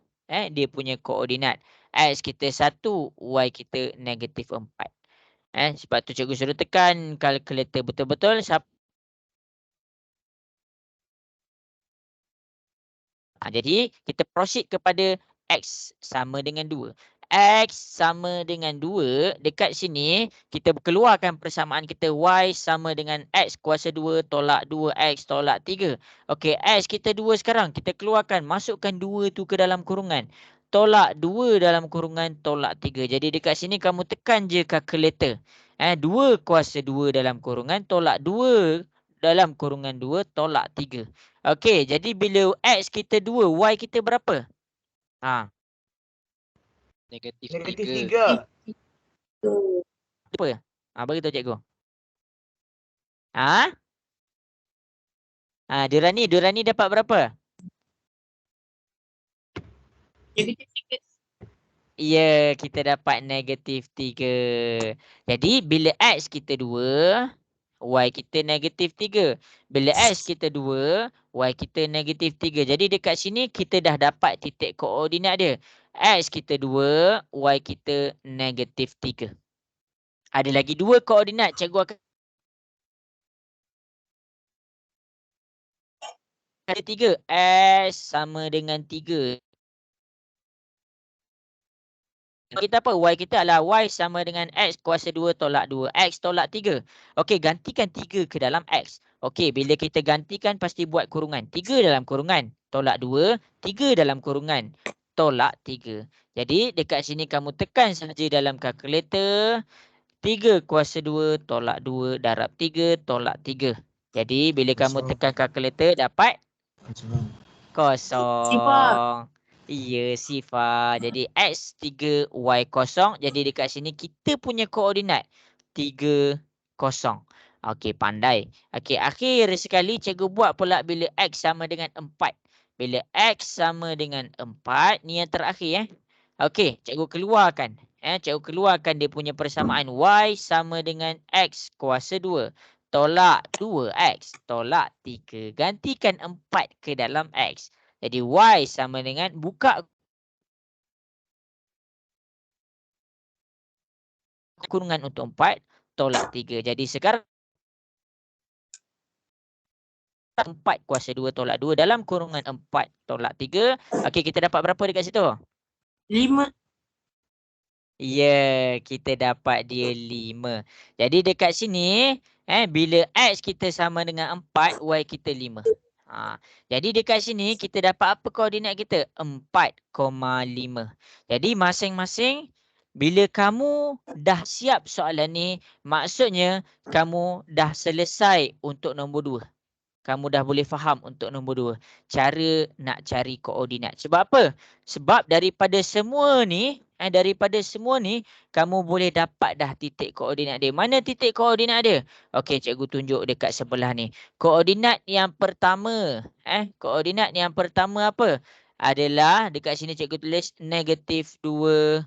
koordinat. X kita 1, Y kita negatif 4. Sebab tu cikgu suruh tekan kalkulator betul-betul. Jadi kita proceed kepada X sama dengan 2. X sama dengan 2. Dekat sini kita keluarkan persamaan kita. Y sama dengan X kuasa 2 tolak 2X tolak 3. Okey, X kita 2 sekarang. Kita keluarkan. Masukkan 2 tu ke dalam kurungan. Tolak 2 dalam kurungan tolak 3. Jadi dekat sini kamu tekan je kalkulator. 2 kuasa 2 dalam kurungan tolak 2 dalam kurungan 2 tolak 3. Okey, jadi bila X kita 2, Y kita berapa? Negatif 3. 3. Berapa? Bagi tahu cikgu. Durani dapat berapa? Negatif 3. Ya, kita dapat negatif 3. Jadi bila X kita 2, Y kita negatif 3. Bila X kita 2, Y kita negatif 3. Jadi dekat sini kita dah dapat titik koordinat dia. X kita 2, Y kita negatif 3. Ada lagi 2 koordinat. Cikgu akan ada 3. S sama dengan 3. Kita apa? Y kita adalah Y sama dengan X kuasa 2 tolak 2. X tolak 3. Okey, gantikan 3 ke dalam X. Okey, bila kita gantikan pasti buat kurungan. 3 dalam kurungan tolak 2. 3 dalam kurungan tolak 3. Jadi dekat sini kamu tekan saja dalam kalkulator. 3 kuasa 2 tolak 2 darab 3 tolak 3. Jadi bila kamu tekan kalkulator dapat? Kosong. Ya, sifar. Jadi X 3, Y kosong. Jadi dekat sini kita punya koordinat 3, 0. Okey, pandai. Okey, akhir sekali cikgu buat pula bila X sama dengan 4. Bila X sama dengan 4, ni yang terakhir Okey, cikgu keluarkan. Cikgu keluarkan dia punya persamaan. Y sama dengan X kuasa 2. Tolak 2X tolak 3. Gantikan 4 ke dalam X. Jadi Y sama dengan buka kurungan untuk 4 tolak 3. Jadi sekarang 4 kuasa 2 tolak 2 dalam kurungan 4 tolak 3. Okey, kita dapat berapa dekat situ? 5. Ya, kita dapat dia 5. Jadi dekat sini, bila X kita sama dengan 4, Y kita 5. Jadi dekat sini kita dapat apa koordinat kita? 4,5. Jadi masing-masing bila kamu dah siap soalan ni, maksudnya kamu dah selesai untuk nombor 2. Kamu dah boleh faham untuk nombor 2. Cara nak cari koordinat. Sebab apa? Sebab daripada semua ni, kamu boleh dapat dah titik koordinat dia. Mana titik koordinat dia? Okey, cikgu tunjuk dekat sebelah ni. Koordinat yang pertama, koordinat yang pertama apa? Adalah dekat sini cikgu tulis -2,5.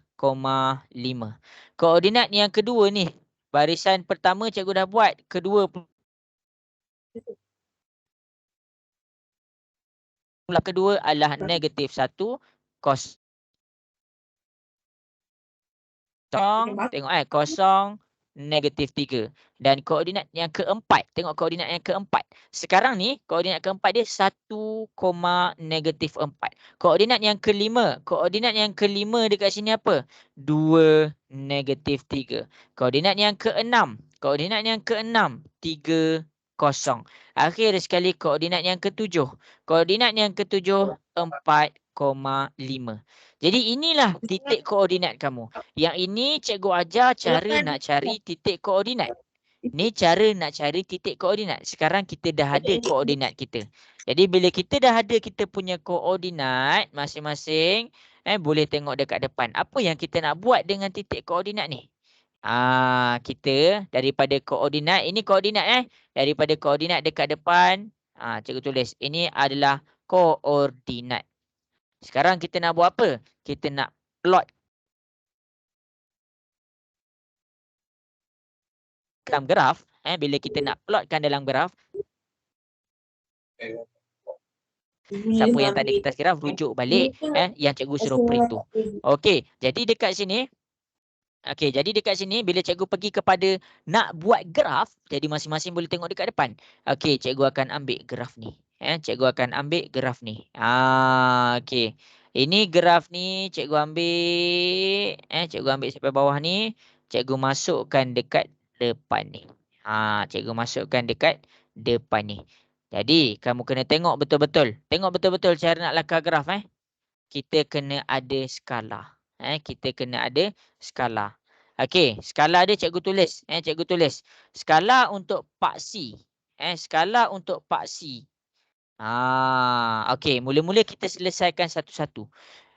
Koordinat yang kedua ni, barisan pertama cikgu dah buat, kedua pula kedua adalah -1 kosong. Tengok kosong -3. Dan koordinat yang keempat, tengok koordinat yang keempat. Sekarang ni koordinat keempat dia 1,-4. Koordinat yang kelima, dekat sini apa? 2,-3. Koordinat yang keenam, 3, kosong. Akhir sekali koordinat yang ketujuh. 4,5. Jadi inilah titik koordinat kamu. Yang ini cikgu ajar cara nak cari titik koordinat. Ni cara nak cari titik koordinat. Sekarang kita dah ada koordinat kita. Jadi bila kita dah ada kita punya koordinat masing-masing, boleh tengok dekat depan. Apa yang kita nak buat dengan titik koordinat ni? Kita daripada koordinat, ini koordinat daripada koordinat dekat depan, cikgu tulis ini adalah koordinat. Sekarang kita nak buat apa? Kita nak plot dalam graf. Bila kita nak plotkan dalam graf, siapa yang tak ada kertas graf, rujuk balik yang cikgu suruh print tu. Okey, jadi dekat sini, bila cikgu pergi kepada nak buat graf, jadi masing-masing boleh tengok dekat depan. Okey, cikgu akan ambil graf ni. Okey. Ini graf ni cikgu ambil, sampai bawah ni, cikgu masukkan dekat depan ni. Cikgu masukkan dekat depan ni. Jadi kamu kena tengok betul-betul. Cara nak lakar graf Kita kena ada skala. Okey, skala dia cikgu tulis. Skala untuk paksi. Okey, mula-mula kita selesaikan satu-satu.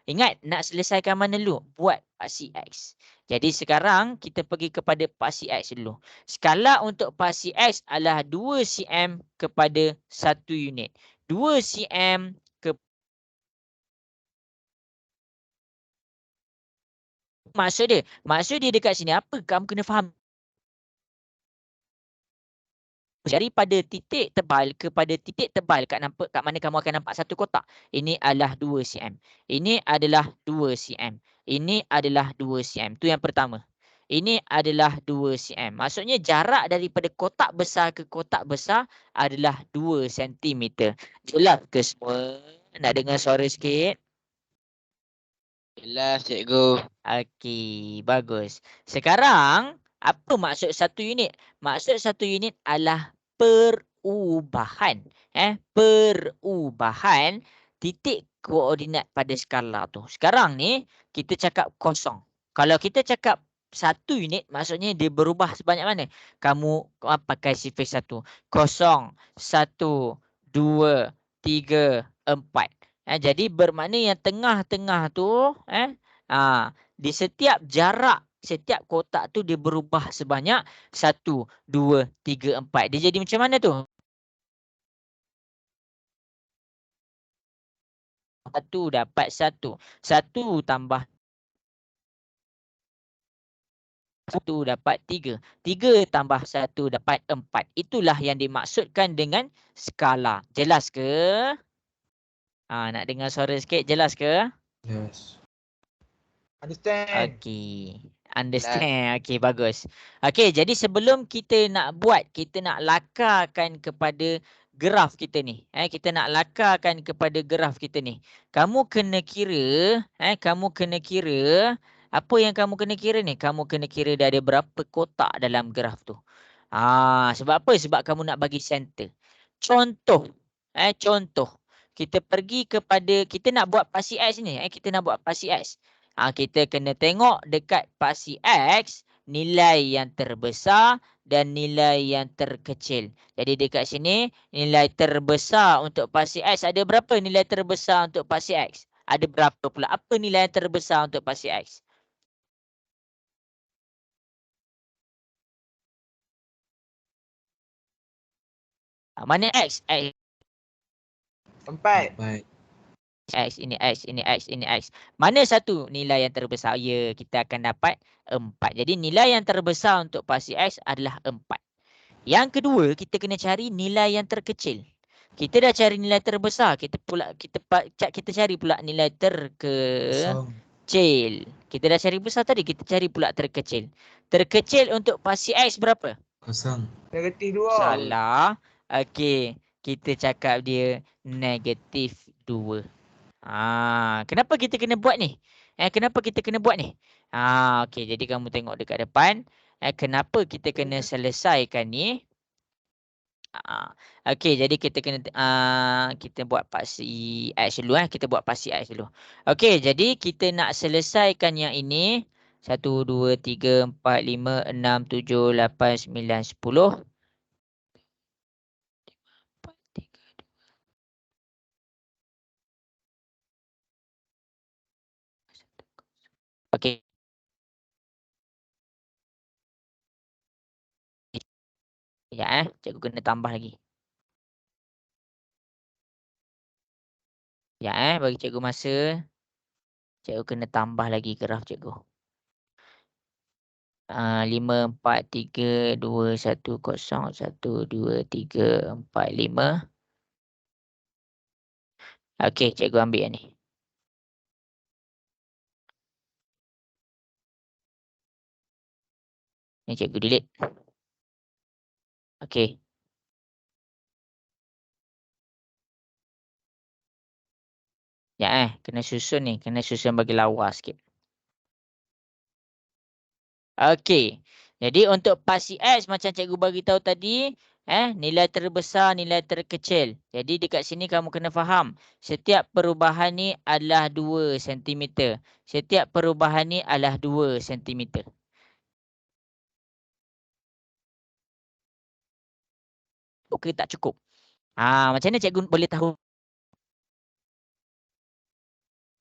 Ingat, nak selesaikan mana dulu? Buat paksi X. Jadi sekarang kita pergi kepada paksi X dulu. Skala untuk paksi X adalah 2 cm kepada 1 unit. 2 cm ke Maksud dia dekat sini apa? Kamu kena faham. Daripada titik tebal kepada titik tebal kat mana kamu akan nampak satu kotak. Ini adalah 2 cm. Ini adalah 2 cm. Ini adalah 2 cm. Tu yang pertama. Ini adalah 2 cm. Maksudnya jarak daripada kotak besar ke kotak besar adalah 2 cm. Jelas ke semua? Nak dengar suara sikit? Jelas, cikgu. Okey, bagus. Sekarang, apa maksud 1 unit? Maksud 1 unit adalah perubahan. Perubahan titik koordinat pada skala tu. Sekarang ni, kita cakap kosong. Kalau kita cakap 1 unit, maksudnya dia berubah sebanyak mana? Kamu pakai sifar 1. 0, 1, 2, 3, 4. Jadi bermakna yang tengah-tengah tu, di setiap jarak, setiap kotak tu dia berubah sebanyak 1, 2, 3, 4. Dia jadi macam mana tu? 1 dapat 1. 1 tambah 1 dapat 3. 3 tambah 1 dapat 4. Itulah yang dimaksudkan dengan skala. Jelas ke? Nak dengar suara sikit. Jelas ke? Yes. Understand. Okey. Understand. Okey, bagus. Okey, jadi sebelum kita nak buat, kita nak lakarkan kepada graf kita ni. Kita nak lakarkan kepada graf kita ni. Kamu kena kira, Apa yang kamu kena kira ni? Kamu kena kira dia ada berapa kotak dalam graf tu. Sebab apa? Sebab kamu nak bagi center. Contoh. Contoh. Kita pergi kepada, kita nak buat pasi X ni. Kita nak buat pasi X. Kita kena tengok dekat pasi X, nilai yang terbesar dan nilai yang terkecil. Jadi dekat sini, nilai terbesar untuk pasi X ada berapa nilai terbesar untuk pasi X? Ada berapa pula? Apa nilai yang terbesar untuk pasi X? Mana X? X. 4. 4. X, ini X, ini X, ini X. Mana satu nilai yang terbesar? Ya, kita akan dapat 4. Jadi nilai yang terbesar untuk pasi X adalah 4. Yang kedua, kita kena cari nilai yang terkecil. Kita dah cari nilai terbesar, kita cari pula nilai terkecil. Kita dah cari besar tadi, kita cari pula terkecil. Terkecil untuk pasi X berapa? 0. Negatif 2. Salah. Okey, kita cakap dia negatif 2. Kenapa kita kena buat ni? Kenapa kita kena buat ni? Okey, jadi kamu tengok dekat depan. Kenapa kita kena selesaikan ni? Okey, jadi kita kena kita buat pasi X dulu. Kita buat pasi X dulu. Okey, jadi kita nak selesaikan yang ini. 1, 2, 3, 4, 5, 6, 7, 8, 9, 10. Okey. Ya, cikgu kena tambah lagi. Ya, bagi cikgu masa. Cikgu kena tambah lagi graf cikgu. 5, 4, 3, 2, 1, 0, 1, 2, 3, 4, 5. Okey, cikgu ambil yang ni. Ni cikgu delete. Okey. Ya, kena susun ni. Kena susun bagi lawa sikit. Okey. Jadi untuk pasi X macam cikgu bagi tahu tadi, nilai terbesar, nilai terkecil. Jadi dekat sini kamu kena faham, setiap perubahan ni adalah 2 cm. Setiap perubahan ni adalah 2 cm. Okey, tak cukup. Macam mana cikgu boleh tahu?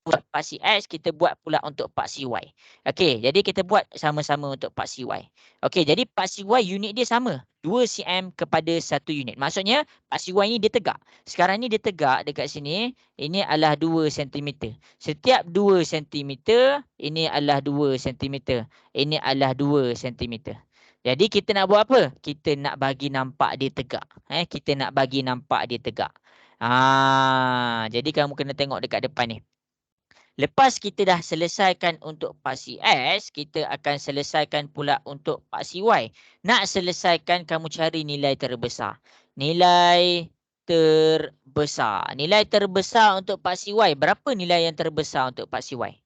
Buat pasi X, kita buat pula untuk pasi Y. Okey, jadi kita buat sama-sama untuk pasi Y. Okey, jadi pasi Y unit dia sama. 2 cm kepada 1 unit. Maksudnya, pasi Y ni dia tegak. Sekarang ni dia tegak dekat sini. Ini adalah 2 cm. Setiap 2 cm, ini adalah 2 cm. Ini adalah 2 cm. Jadi kita nak buat apa? Kita nak bagi nampak dia tegak. Kita nak bagi nampak dia tegak. Jadi kamu kena tengok dekat depan ni. Lepas kita dah selesaikan untuk pasi X, kita akan selesaikan pula untuk pasi Y. Nak selesaikan, kamu cari nilai terbesar. Nilai terbesar. Nilai terbesar untuk pasi Y. Berapa nilai yang terbesar untuk pasi Y?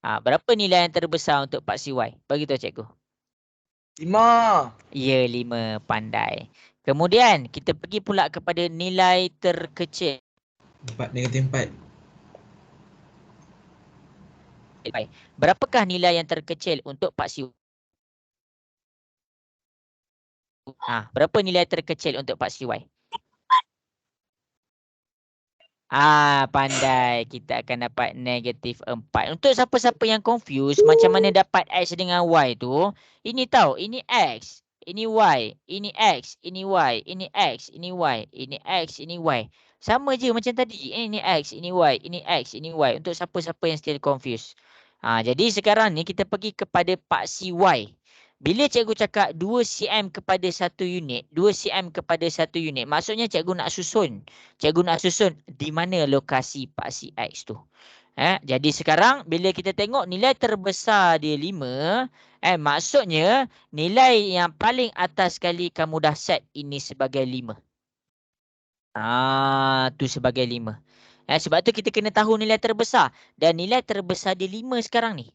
Berapa nilai yang terbesar untuk pasi Y? Bagi tahu cikgu. 5. Ya, 5. Pandai. Kemudian, kita pergi pula kepada nilai terkecil. 4, negatif 4. Baik. Berapakah nilai yang terkecil untuk pasi Y? Berapa nilai terkecil untuk pasi Y? Pandai. Kita akan dapat negatif 4. Untuk siapa-siapa yang confused macam mana dapat X dengan Y tu, ini tahu, ini X, ini Y, ini X, ini Y, ini X, ini Y, ini X, ini Y. Sama je macam tadi. Ini X, ini Y, ini X, ini Y. Untuk siapa-siapa yang still confused. Jadi sekarang ni kita pergi kepada paksi Y. Bila cikgu cakap 2 cm kepada 1 unit, 2 cm kepada 1 unit, maksudnya cikgu nak susun. Cikgu nak susun di mana lokasi paksi X tu. Jadi sekarang bila kita tengok nilai terbesar dia 5, maksudnya nilai yang paling atas sekali kamu dah set ini sebagai 5. Tu sebagai 5. Sebab tu kita kena tahu nilai terbesar. Dan nilai terbesar dia 5 sekarang ni.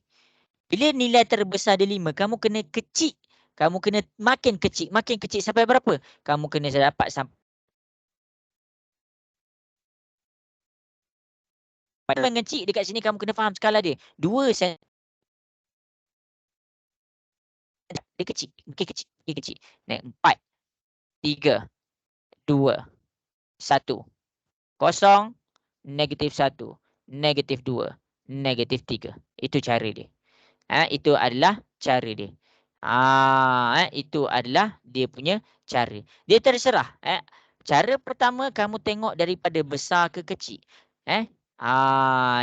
Bila nilai terbesar dia 5, kamu kena kecil. Kamu kena makin kecil sampai berapa? Kamu kena dapat sampai mengecil dekat sini kamu kena faham skala dia. 2 cm. Dia kecil, makin kecil. Naik 4, 3, 2, 1. Kosong, -1, -2, -3. Itu cara dia. Itu adalah cara dia. Itu adalah dia punya cara. Dia terserah. Cara pertama kamu tengok daripada besar ke kecil.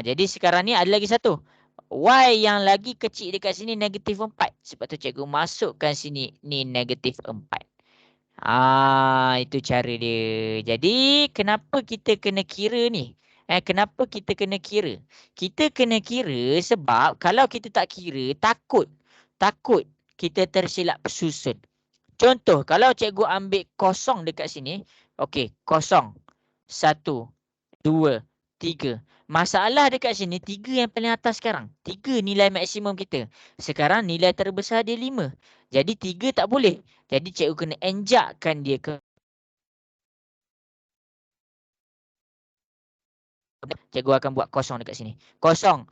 Jadi sekarang ni ada lagi satu. Y yang lagi kecil dekat sini -4. Sebab tu cikgu masukkan sini ni -4. Itu cara dia. Jadi kenapa kita kena kira ni? Kenapa kita kena kira? Kita kena kira sebab kalau kita tak kira, takut kita tersilap susun. Contoh, kalau cikgu ambil kosong dekat sini, okey, 0, 1, 2, 3. Masalah dekat sini 3 yang paling atas sekarang. 3 nilai maksimum kita. Sekarang nilai terbesar dia 5. Jadi 3 tak boleh. Jadi cikgu kena enjakkan dia ke. Cikgu akan buat kosong dekat sini. Kosong.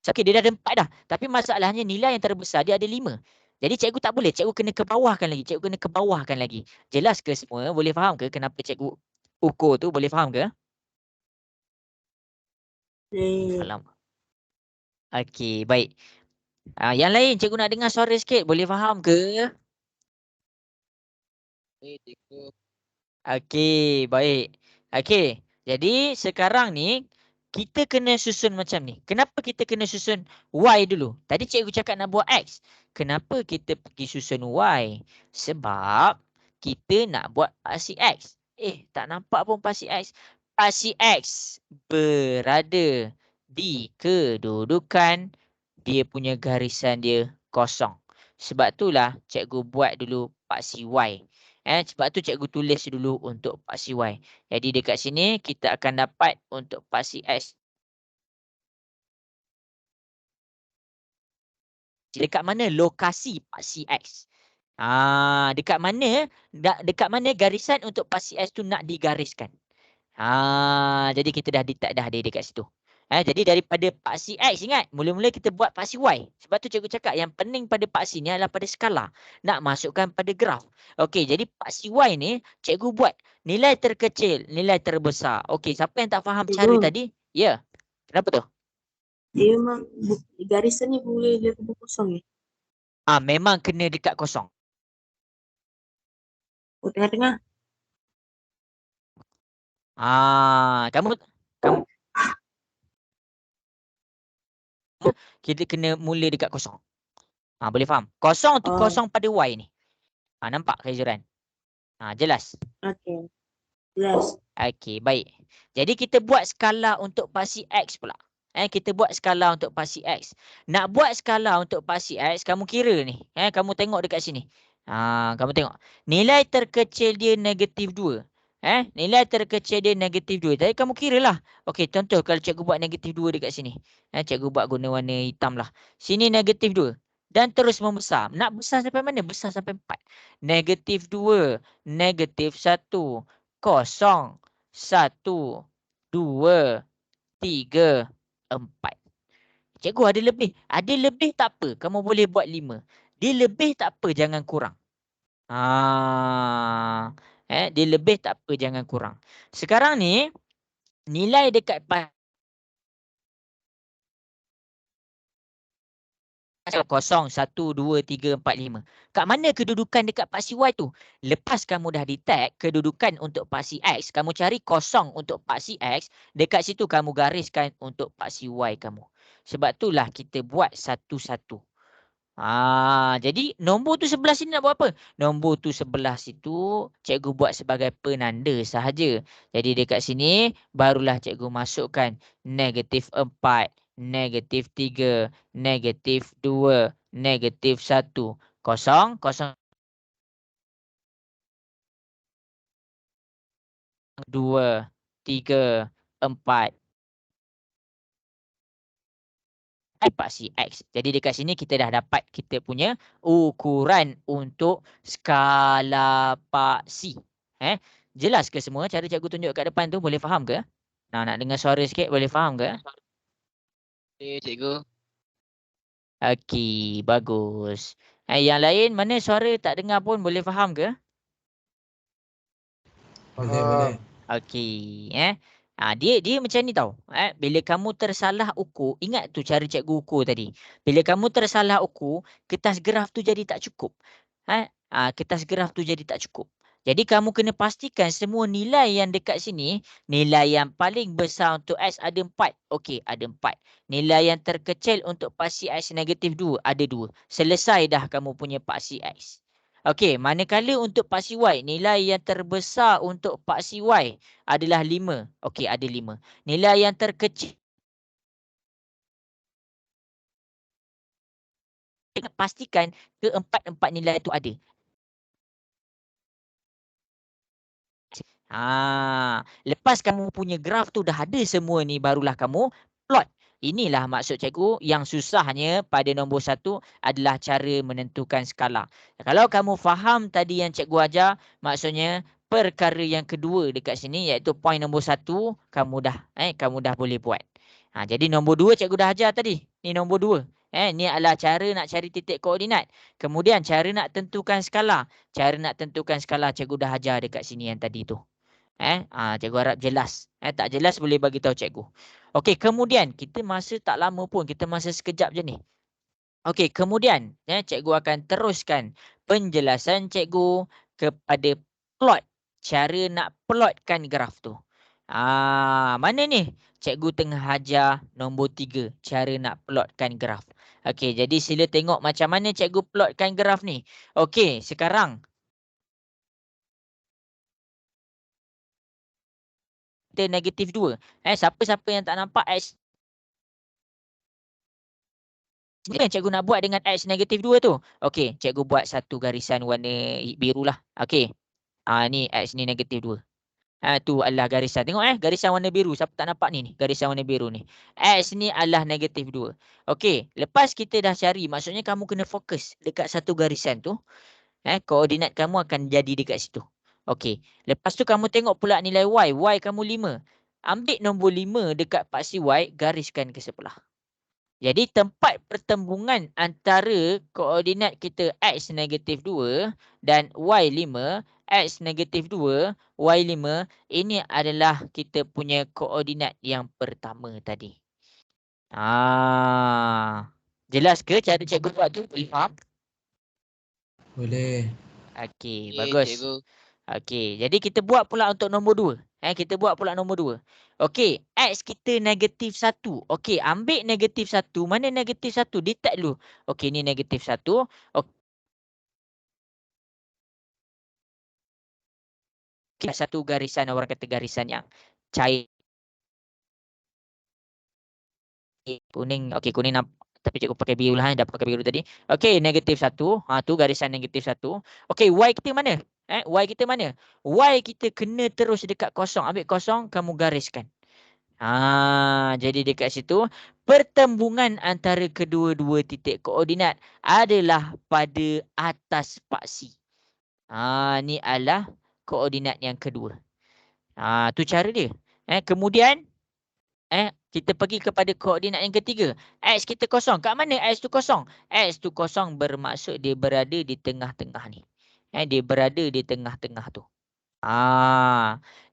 Okey, dia dah ada 4 dah. Tapi masalahnya nilai yang terbesar dia ada 5. Jadi cikgu tak boleh. Cikgu kena ke bawahkan lagi. Jelas ke semua? Boleh faham ke kenapa cikgu ukur tu? Boleh faham ke? Alamak. Okey, baik. Yang lain cikgu nak dengar suara sikit. Boleh faham ke? Okey, baik. Okey. Jadi sekarang ni kita kena susun macam ni. Kenapa kita kena susun Y dulu? Tadi cikgu cakap nak buat X. Kenapa kita pergi susun Y? Sebab kita nak buat pasi X. Tak nampak pun pasi X. Pasi X berada di kedudukan dia punya garisan dia kosong. Sebab itulah cikgu buat dulu pasi Y. Sebab tu cikgu tulis dulu untuk pasi Y. Jadi dekat sini kita akan dapat untuk pasi X. Dekat mana lokasi pasi X? Dekat mana garisan untuk pasi X tu nak digariskan. Jadi kita dah detect dah dia dekat situ. Jadi daripada paksi X, ingat, mula-mula kita buat paksi Y. Sebab tu cikgu cakap yang pening pada paksi ni adalah pada skala. Nak masukkan pada graf. Okey, jadi paksi Y ni cikgu buat nilai terkecil, nilai terbesar. Okey, siapa yang tak faham cara tadi? Ya. Kenapa tu? Dia memang garisan ni boleh dia kosong ni. Memang kena dekat kosong. Tengah-tengah. Kamu kita kena mula dekat kosong. Boleh faham? Kosong tu kosong pada Y ni. Nampak Khaizran? Jelas? Okey. Jelas. Okey, baik. Jadi kita buat skala untuk pasi X pula. Kita buat skala untuk pasi X. Nak buat skala untuk pasi X, kamu kira ni. Kamu tengok dekat sini. Kamu tengok. Nilai terkecil dia -2. Nilai terkecil dia -2. Jadi kamu kira lah. Okey, contoh kalau cikgu buat -2 dekat sini. Cikgu buat guna warna hitam lah. Sini -2. Dan terus membesar. Nak besar sampai mana? Besar sampai 4. -2, -1, 0, 1, 2, 3, 4. Cikgu ada lebih. Ada lebih tak apa. Kamu boleh buat 5. Dia lebih tak apa. Jangan kurang. Dia lebih tak apa. Jangan kurang. Sekarang ni. Nilai dekat 0, 1, 2, 3, 4, 5. Kat mana kedudukan dekat paksi Y tu? Lepas kamu dah detect kedudukan untuk paksi X, kamu cari 0 untuk paksi X, dekat situ kamu gariskan untuk paksi Y kamu. Sebab itulah kita buat satu-satu. Jadi nombor tu sebelah sini nak buat apa? Nombor tu sebelah situ cikgu buat sebagai penanda sahaja. Jadi dekat sini barulah cikgu masukkan -4, -3, -2, -1, 0, 0. 2, 3, 4. Paksi X. Jadi dekat sini kita dah dapat kita punya ukuran untuk skala paksi. Jelas ke semua cara cikgu tunjuk kat depan tu? Boleh faham ke? Nak dengar suara sikit, boleh faham ke? Boleh, cikgu. Okey, bagus. Yang lain mana suara tak dengar pun boleh faham ke? Boleh, boleh. Okey, dia macam ni tau. Bila kamu tersalah ukur, ingat tu cara cikgu ukur tadi. Bila kamu tersalah ukur, kertas graf tu jadi tak cukup. Kertas graf tu jadi tak cukup. Jadi kamu kena pastikan semua nilai yang dekat sini, nilai yang paling besar untuk X ada 4. Okey, ada 4. Nilai yang terkecil untuk paksi X negatif 2 ada 2. Selesai dah kamu punya paksi X. Okey, manakala untuk paksi Y, nilai yang terbesar untuk paksi Y adalah 5. Okey, ada 5. Nilai yang terkecil, pastikan keempat-empat nilai itu ada. Lepas kamu punya graf tu dah ada semua ni, barulah kamu plot. Inilah maksud cikgu, yang susahnya pada nombor 1 adalah cara menentukan skala. Kalau kamu faham tadi yang cikgu ajar, maksudnya perkara yang kedua dekat sini iaitu point nombor 1 kamu dah boleh buat. Jadi nombor 2 cikgu dah ajar tadi. Ni nombor 2. Ni adalah cara nak cari titik koordinat. Kemudian cara nak tentukan skala. Cara nak tentukan skala cikgu dah ajar dekat sini yang tadi tu. Cikgu harap jelas. Tak jelas boleh bagi tahu cikgu. Okey, kemudian kita masa tak lama pun, kita masa sekejap je ni. Okey, kemudian cikgu akan teruskan penjelasan cikgu kepada plot. Cara nak plotkan graf tu. Mana ni? Cikgu tengah ajar nombor 3. Cara nak plotkan graf. Okey, jadi sila tengok macam mana cikgu plotkan graf ni. Okey, sekarang kita negatif 2. Siapa-siapa yang tak nampak X ni yang cikgu nak buat dengan X negatif 2 tu. Okey, cikgu buat satu garisan warna biru lah. Okey. Ni X ni negatif 2. Tu adalah garisan. Tengok garisan warna biru. Siapa tak nampak ni? Garisan warna biru ni. X ni adalah negatif 2. Okey, lepas kita dah cari, maksudnya kamu kena fokus dekat satu garisan tu. Koordinat kamu akan jadi dekat situ. Okey, lepas tu kamu tengok pula nilai Y. Y kamu 5. Ambil nombor 5 dekat paksi Y, gariskan ke sebelah. Jadi tempat pertembungan antara koordinat kita X negatif 2 dan Y5, X negatif 2, Y5, ini adalah kita punya koordinat yang pertama tadi. Jelas ke cara cikgu buat tu? Boleh faham? Boleh. Okey, Boleh, bagus. cikgu. Okey, jadi kita buat pula untuk nombor 2. Kita buat pula nombor 2. Okey, X kita negatif 1. Okey, ambil negatif 1. Mana negatif 1? Detect dulu. Okey, ni negatif 1. Okey, satu garisan, orang kata garisan yang cair. Kuning. Okey, kuning tapi cikgu pakai biru lah. Dah pakai biru tadi. Okey, negatif 1. Tu garisan negatif 1. Okey, Y kita mana? Y kita mana? Y kita kena terus dekat kosong. Ambil kosong, kamu gariskan. Jadi dekat situ, pertembungan antara kedua-dua titik koordinat adalah pada atas paksi. Ni adalah koordinat yang kedua. Tu cara dia. Kemudian, kita pergi kepada koordinat yang ketiga. X kita kosong. Kat mana X tu kosong? X tu kosong bermaksud dia berada di tengah-tengah ni. Dia berada di tengah-tengah tu.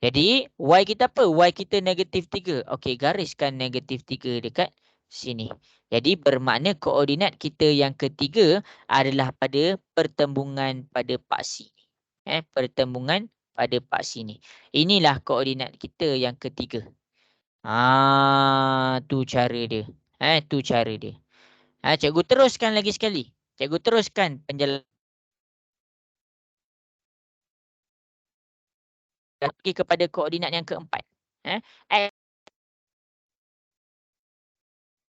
Jadi Y kita apa? Y kita negatif 3. Okey, gariskan negatif 3 dekat sini. Jadi bermakna koordinat kita yang ketiga adalah pada pertembungan pada paksi. Pertembungan pada paksi ni. Inilah koordinat kita yang ketiga. Tu cara dia. Tu cara dia. Cikgu teruskan lagi sekali. Cikgu teruskan penjelasan. Pergi kepada koordinat yang keempat.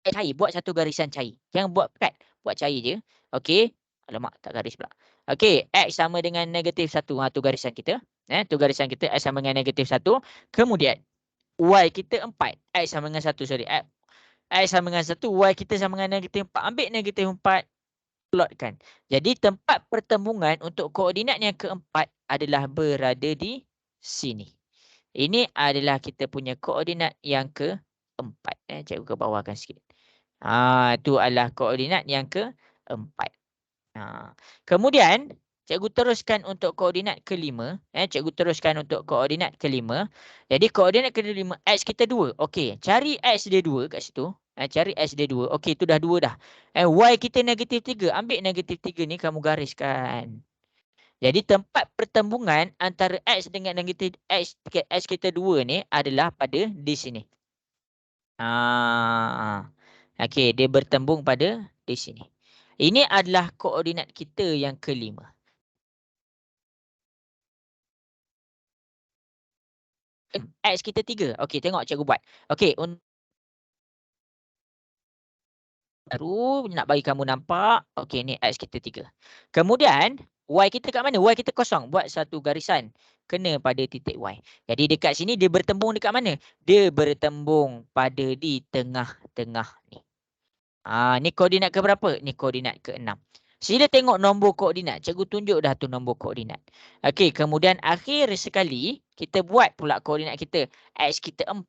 Cair, buat satu garisan cair. Jangan buat pekat, buat cair je. Okey. Alamak, tak garis pula. Okey, X sama dengan negatif 1. Tu garisan kita. Tu garisan kita X sama dengan -1. Kemudian Y kita 4. X sama dengan 1. Sorry. X sama dengan 1. Y kita sama dengan -4. Ambil -4. Plotkan. Jadi tempat pertembungan untuk koordinat yang keempat adalah berada di sini. Ini adalah kita punya koordinat yang keempat. Cikgu ke bawahkan sikit. Itu adalah koordinat yang keempat. Kemudian cikgu teruskan untuk koordinat kelima. Cikgu teruskan untuk koordinat kelima. Jadi koordinat kelima X kita 2. Okey, cari X dia 2 kat situ. Cari X dia 2. Okey, itu dah 2 dah. Y kita -3. Ambil -3 ni kamu gariskan. Jadi tempat pertembungan antara X dengan negatif X kita 2 ni adalah pada di sini. Okey, dia bertembung pada di sini. Ini adalah koordinat kita yang kelima. X kita 3. Okey, tengok cikgu buat. Okey, baru nak bagi kamu nampak. Okey, ni X kita 3. Kemudian Y kita kat mana? Y kita kosong. Buat satu garisan kena pada titik Y. Jadi dekat sini dia bertembung dekat mana? Dia bertembung pada di tengah-tengah ni. Ni koordinat ke berapa? Ni koordinat ke-6. Sila tengok nombor koordinat. Cikgu tunjuk dah tu nombor koordinat. Okey, kemudian akhir sekali kita buat pula koordinat kita. X kita 4.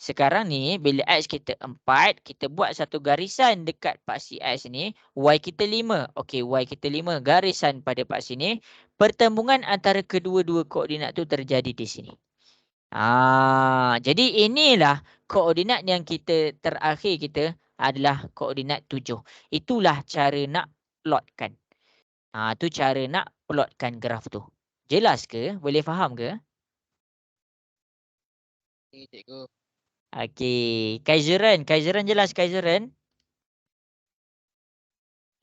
Sekarang ni bila X kita 4, kita buat satu garisan dekat paksi X ni. Y kita 5. Okey, Y kita 5. Garisan pada paksi ni. Pertembungan antara kedua-dua koordinat tu terjadi di sini. Jadi inilah koordinat yang kita terakhir kita adalah koordinat 7. Itulah cara nak plotkan. Tu cara nak plotkan graf tu. Jelas ke? Boleh faham ke? Okey, cikgu. Okey. Kaizeran jelas Kaizeran?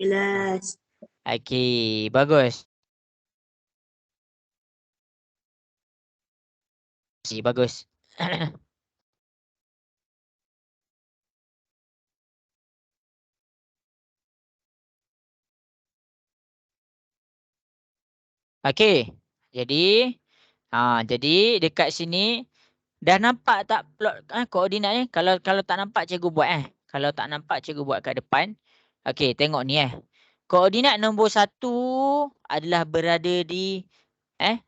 Jelas. Okey, bagus. Bagus. Okey. Jadi dekat sini dah nampak tak plot koordinat ni? Kalau tak nampak cikgu buat Kalau tak nampak cikgu buat kat depan. Okey, tengok ni Koordinat nombor 1 adalah berada di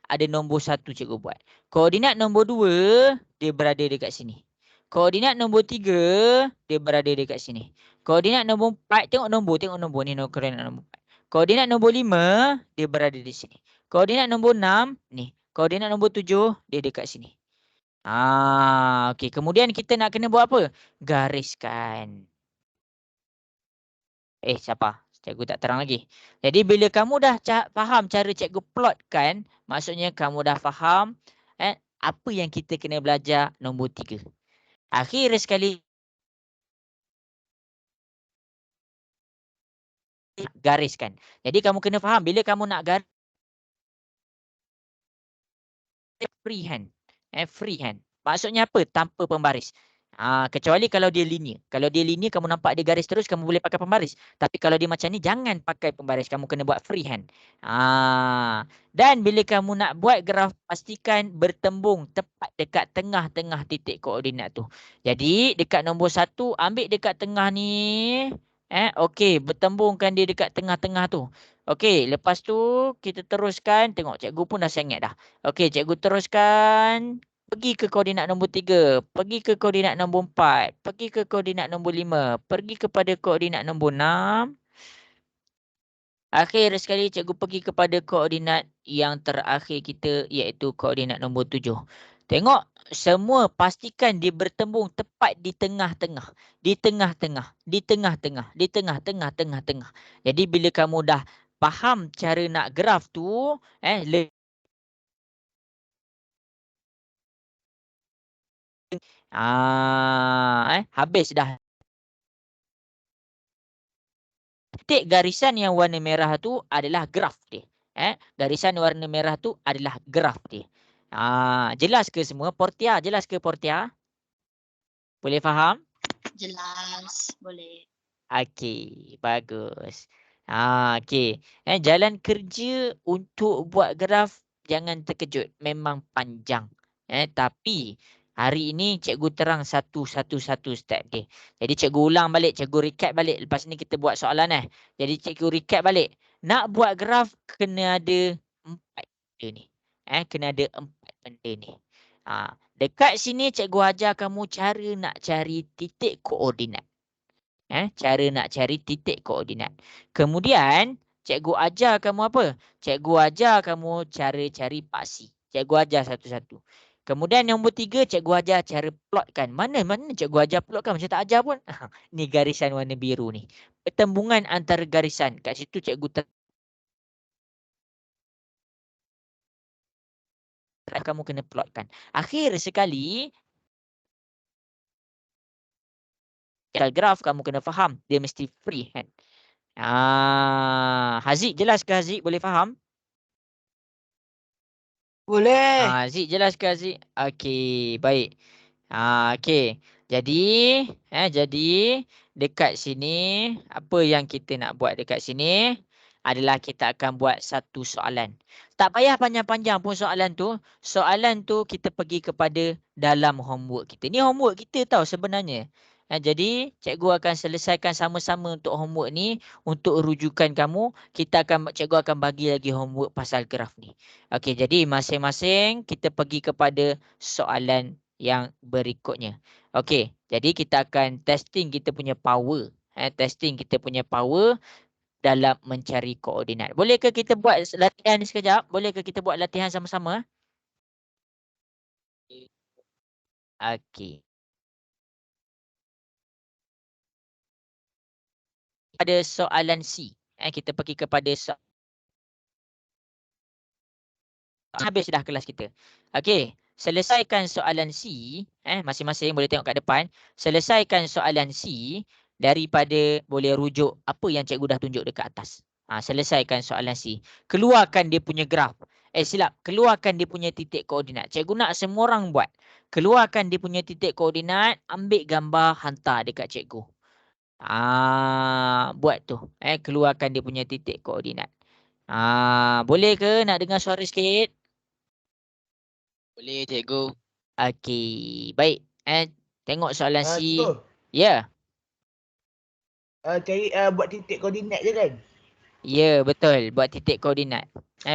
ada nombor 1 cikgu buat. Koordinat nombor 2 dia berada dekat sini. Koordinat nombor 3 dia berada dekat sini. Koordinat nombor 4 tengok nombor ni koordinat nombor 4. Koordinat nombor 5 dia berada di sini. Koordinat nombor 6 ni. Koordinat nombor 7 dia dekat sini. Okey, kemudian kita nak kena buat apa? Gariskan. Siapa? Cikgu tak terang lagi. Jadi bila kamu dah faham cara cikgu plotkan, maksudnya kamu dah faham apa yang kita kena belajar nombor 3. Akhir sekali gariskan. Jadi kamu kena faham bila kamu nak garis freehand. Freehand. Maksudnya apa? Tanpa pembaris. Kecuali kalau dia linear. Kalau dia linear kamu nampak dia garis terus, kamu boleh pakai pembaris. Tapi kalau dia macam ni jangan pakai pembaris, kamu kena buat freehand. Dan bila kamu nak buat graf, pastikan bertembung tepat dekat tengah-tengah titik koordinat tu. Jadi dekat nombor 1 ambil dekat tengah ni. Okey, bertembungkan dia dekat tengah-tengah tu. Okey, lepas tu kita teruskan. Tengok cikgu pun dah sangat dah. Okey, cikgu teruskan. Pergi ke koordinat nombor 3. Pergi ke koordinat nombor 4. Pergi ke koordinat nombor 5. Pergi kepada koordinat nombor 6. Akhir sekali cikgu pergi kepada koordinat yang terakhir kita iaitu koordinat nombor 7. Tengok semua pastikan dia bertembung tepat di tengah-tengah. Di tengah-tengah. Di tengah-tengah. Di tengah-tengah. Jadi bila kamu dah faham cara nak graf tu, habis dah. Titik garisan yang warna merah tu adalah graf dia. Garisan warna merah tu adalah graf dia. Jelas ke semua? Portia, jelas ke Portia? Boleh faham? Jelas. Boleh. Okey, bagus. Okey. Jalan kerja untuk buat graf jangan terkejut. Memang panjang. Tapi hari ini cikgu terang satu step. Okay. Jadi cikgu ulang balik. Cikgu recap balik. Lepas ni kita buat soalan. Jadi cikgu recap balik. Nak buat graf kena ada 4 benda ni. Kena ada 4 benda ni. Dekat sini cikgu ajar kamu cara nak cari titik koordinat. Cara nak cari titik koordinat. Kemudian cikgu ajar kamu apa? Cikgu ajar kamu cara cari paksi. Cikgu ajar satu-satu. Kemudian nombor 3 cikgu ajar cara plotkan. Mana cikgu ajar plotkan macam tak ajar pun. Ni garisan warna biru ni. Pertembungan antara garisan. Kat situ cikgu kamu kena plotkan. Akhir sekali graf kamu kena faham. Dia mesti freehand. Haziq jelas ke Haziq? Boleh faham? Boleh. Haziq jelas ke Haziq? Okey, baik. Okey. Jadi dekat sini apa yang kita nak buat dekat sini adalah kita akan buat satu soalan. Tak payah panjang-panjang pun soalan tu. Soalan tu kita pergi kepada dalam homework kita. Ni homework kita tahu sebenarnya. Jadi cikgu akan selesaikan sama-sama untuk homework ni. Untuk rujukan kamu, cikgu akan bagi lagi homework pasal graf ni. Okey, jadi masing-masing kita pergi kepada soalan yang berikutnya. Okey, jadi kita akan testing kita punya power. Testing kita punya power dalam mencari koordinat. Bolehkah kita buat latihan ni sekejap? Bolehkah kita buat latihan sama-sama? Okey. Pada soalan C. Kita pergi kepada habis dah kelas kita. Okey, selesaikan soalan C. Masing-masing boleh tengok kat depan. Selesaikan soalan C daripada boleh rujuk apa yang cikgu dah tunjuk dekat atas. Selesaikan soalan C. Keluarkan dia punya graf. Keluarkan dia punya titik koordinat. Cikgu nak semua orang buat. Keluarkan dia punya titik koordinat, ambil gambar, hantar dekat cikgu. Buat tu. Keluarkan dia punya titik koordinat. Boleh ke nak dengar suara sikit? Boleh cikgu. Okey, baik. Tengok soalan C. Cikgu, Ya. cari buat titik koordinat je kan? Ya, betul. Buat titik koordinat.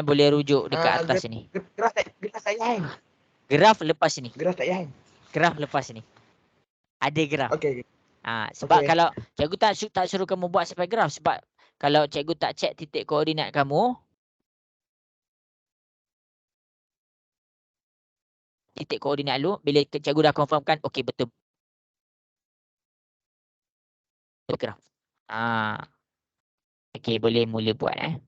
Boleh rujuk dekat atas ni. Graf tak payah kan? Graf lepas ni. Graf tak payah kan? Graf lepas ni. Ada graf. Okey. Sebab Okey. kalau cikgu tak suruh kamu buat sampai graf. Sebab kalau cikgu tak check titik koordinat kamu, titik koordinat lu, bila cikgu dah confirmkan, okey betul. Graf. Okey, boleh mula buat.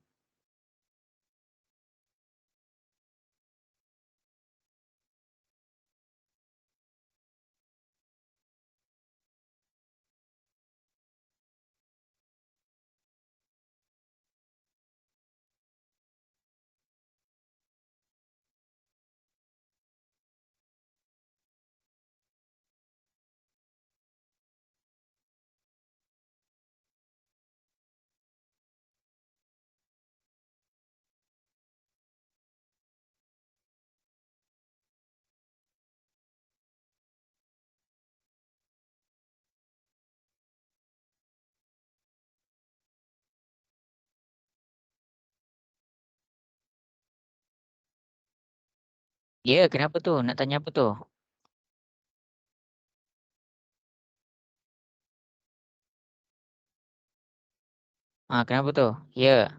Ya, kenapa tu? Nak tanya apa tu? Kenapa tu? Ya.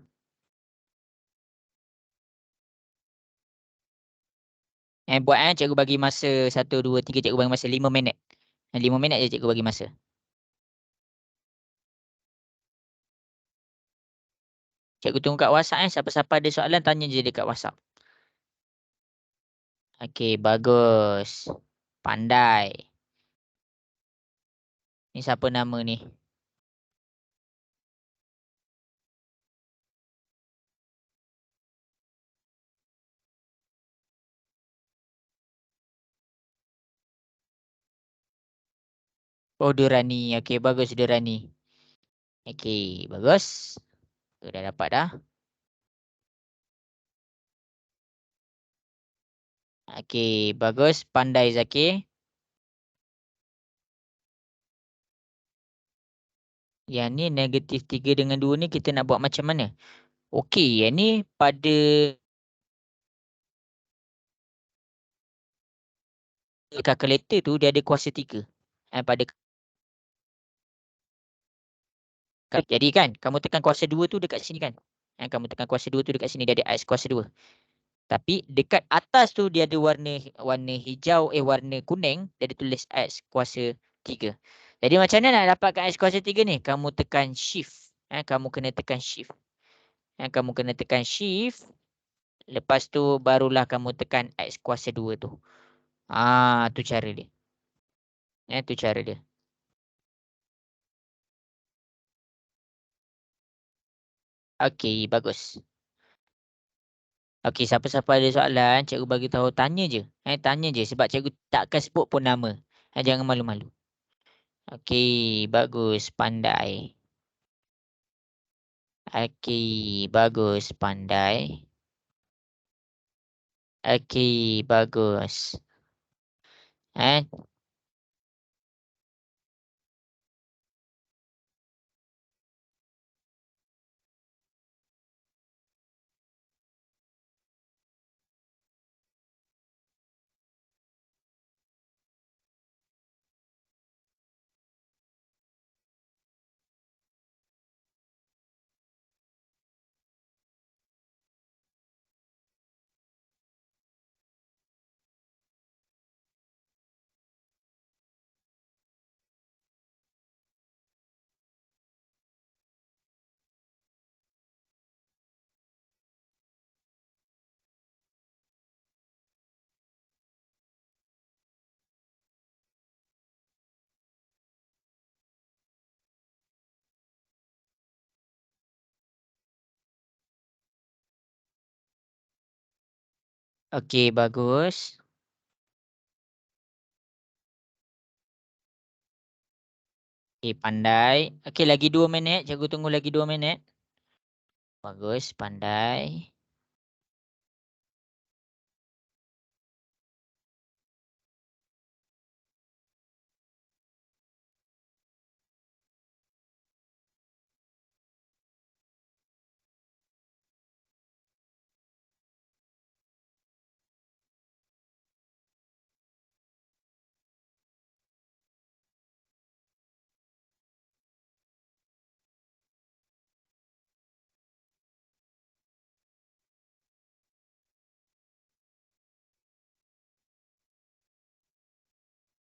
Buat cikgu bagi masa 1, 2, 3, cikgu bagi masa 5 minit. 5 minit je cikgu bagi masa. Cikgu tunggu kat WhatsApp siapa-siapa ada soalan tanya je dekat WhatsApp. Okey, bagus. Pandai. Ni siapa nama ni? Oh, Durani. Okey, bagus Durani. Okey, bagus. Dah dapat dah. Okey, bagus. Pandai Zakir. Yang ni -3 dengan 2 ni kita nak buat macam mana? Okey, yang ni pada kalkulator tu dia ada kuasa 3. Pada jadi kan kamu tekan kuasa 2 tu dekat sini kan. Kamu tekan kuasa 2 tu dekat sini dia ada X kuasa 2. Tapi dekat atas tu dia ada warna hijau warna kuning dia ada tulis X kuasa 3. Jadi macam mana nak dapatkan X kuasa 3 ni? Kamu tekan shift. Kamu kena tekan shift. Kamu kena tekan shift. Lepas tu barulah kamu tekan X kuasa 2 tu. Tu cara dia. Tu cara dia. Okey, bagus. Okey, siapa-siapa ada soalan, cikgu bagi tahu tanya je. Tanya je sebab cikgu takkan sebut pun nama. Jangan malu-malu. Okey, bagus, pandai. Okey, bagus, pandai. Okey, bagus. Eh, okey, bagus. Okey, pandai. Okey, lagi 2 minit. Cikgu tunggu lagi 2 minit. Bagus, pandai.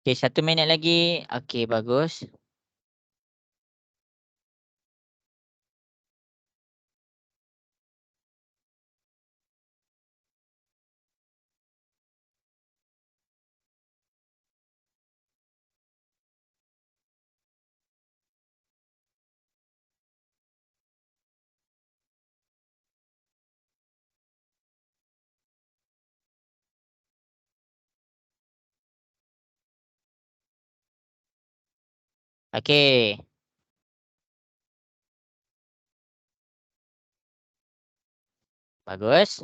Okey, 1 minit lagi. Okey, bagus. Okey. Bagus.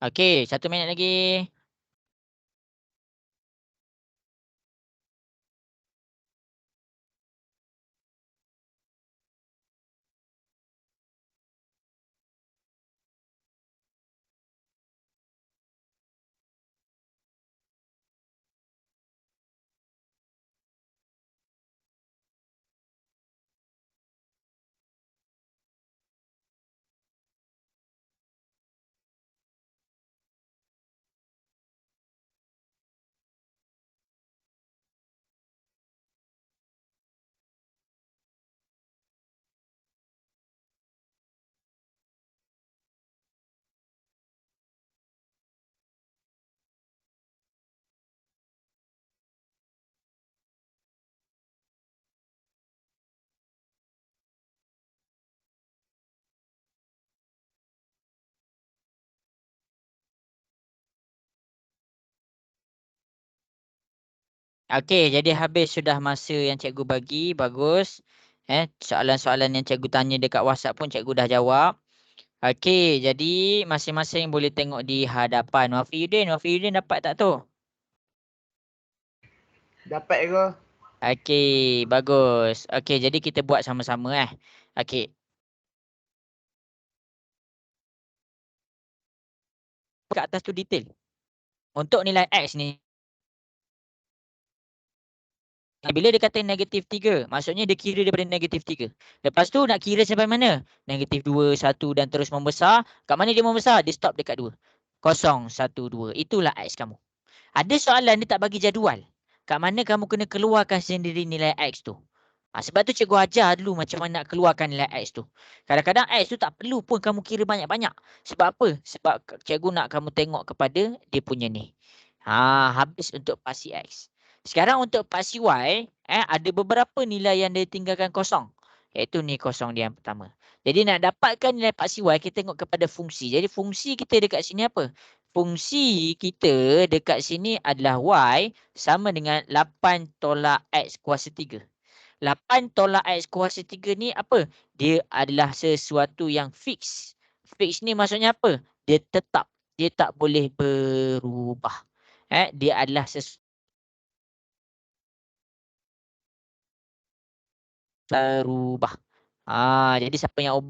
Okey, 1 minit lagi. Okey, jadi habis sudah masa yang cikgu bagi. Bagus. Soalan-soalan yang cikgu tanya dekat WhatsApp pun cikgu dah jawab. Okey, jadi masing-masing boleh tengok di hadapan. Wafiuddin dapat tak tu? Dapat ke? Okey, bagus. Okey, jadi kita buat sama-sama Okey. Kat atas tu detail. Untuk nilai X ni, bila dia kata negatif 3, maksudnya dia kira daripada negatif 3. Lepas tu nak kira sampai mana? Negatif 2, 1 dan terus membesar. Kat mana dia membesar? Dia stop dekat 2. 0, 1, 2. Itulah X kamu. Ada soalan dia tak bagi jadual. Kat mana kamu kena keluarkan sendiri nilai X tu. Sebab tu cikgu ajar dulu macam mana nak keluarkan nilai X tu. Kadang-kadang X tu tak perlu pun kamu kira banyak-banyak. Sebab apa? Sebab cikgu nak kamu tengok kepada dia punya ni. Habis untuk pasti X. Sekarang untuk pasti Y, ada beberapa nilai yang dia tinggalkan kosong. Iaitu ni kosong dia yang pertama. Jadi nak dapatkan nilai pasti Y, kita tengok kepada fungsi. Jadi fungsi kita dekat sini apa? Fungsi kita dekat sini adalah Y sama dengan 8 tolak X kuasa 3. 8 tolak X kuasa 3 ni apa? Dia adalah sesuatu yang fix. Fix ni maksudnya apa? Dia tetap. Dia tak boleh berubah. Dia adalah berubah. Jadi siapa yang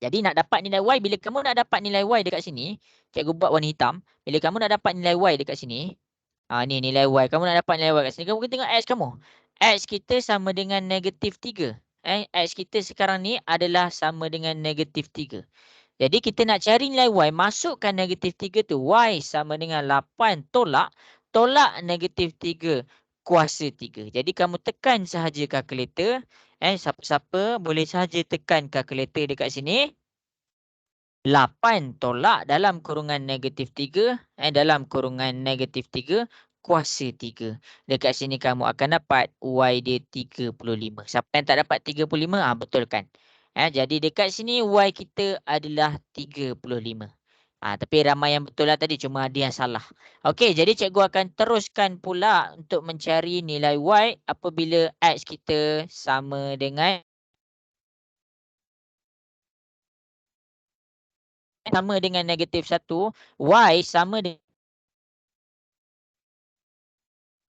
jadi nak dapat nilai Y, bila kamu nak dapat nilai Y dekat sini, cikgu buat warna hitam. Bila kamu nak dapat nilai Y dekat sini, ni nilai Y. Kamu nak dapat nilai Y kat sini, kamu kena tengok X kamu. X kita sama dengan negatif 3. X kita sekarang ni adalah sama dengan negatif 3. Jadi kita nak cari nilai Y, masukkan negatif 3 tu. Y sama dengan 8 tolak negatif 3 kuasa 3. Jadi kamu tekan sahaja kalkulator. Siapa-siapa boleh sahaja tekan kalkulator dekat sini. 8 tolak dalam kurungan negatif 3. Dalam kurungan negatif 3 kuasa 3. Dekat sini kamu akan dapat Y dia 35. Siapa yang tak dapat 35? Betulkan. Jadi dekat sini Y kita adalah 35. Tapi ramai yang betul lah tadi. Cuma ada yang salah. Okey, jadi cikgu akan teruskan pula untuk mencari nilai Y apabila X kita sama dengan negatif 1. Y sama dengan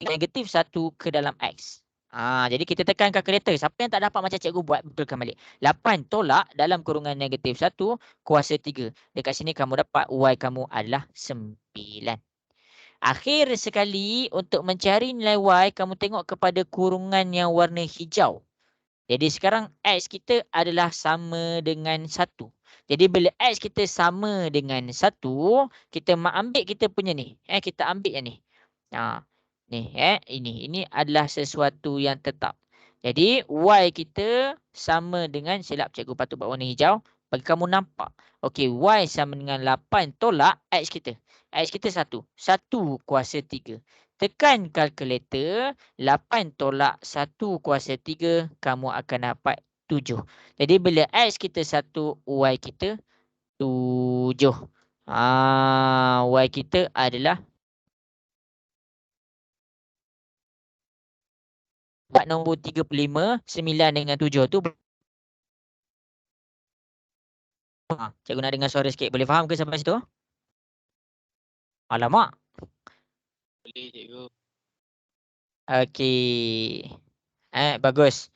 negatif 1 ke dalam X. Jadi kita tekan kalkulator. Siapa yang tak dapat macam cikgu buat, betulkan balik. 8 tolak dalam kurungan negatif 1 kuasa 3. Dekat sini kamu dapat Y kamu adalah 9. Akhir sekali untuk mencari nilai Y, kamu tengok kepada kurungan yang warna hijau. Jadi sekarang X kita adalah sama dengan 1. Jadi bila X kita sama dengan 1, kita ambil kita punya ni. Kita ambil yang ni. Ni ini adalah sesuatu yang tetap. Jadi Y kita sama dengan, silap cikgu patut buat warna hijau bagi kamu nampak. Okey, Y sama dengan 8 tolak X kita. X kita 1. 1 kuasa 3. Tekan kalkulator, 8 tolak 1 kuasa 3, kamu akan dapat 7. Jadi bila X kita 1, Y kita 7. Y kita adalah buat nombor 35, 9 dengan 7 tu. Cikgu nak dengar suara sikit. Boleh faham ke sampai situ? Alamak. Boleh cikgu. Okey. Bagus.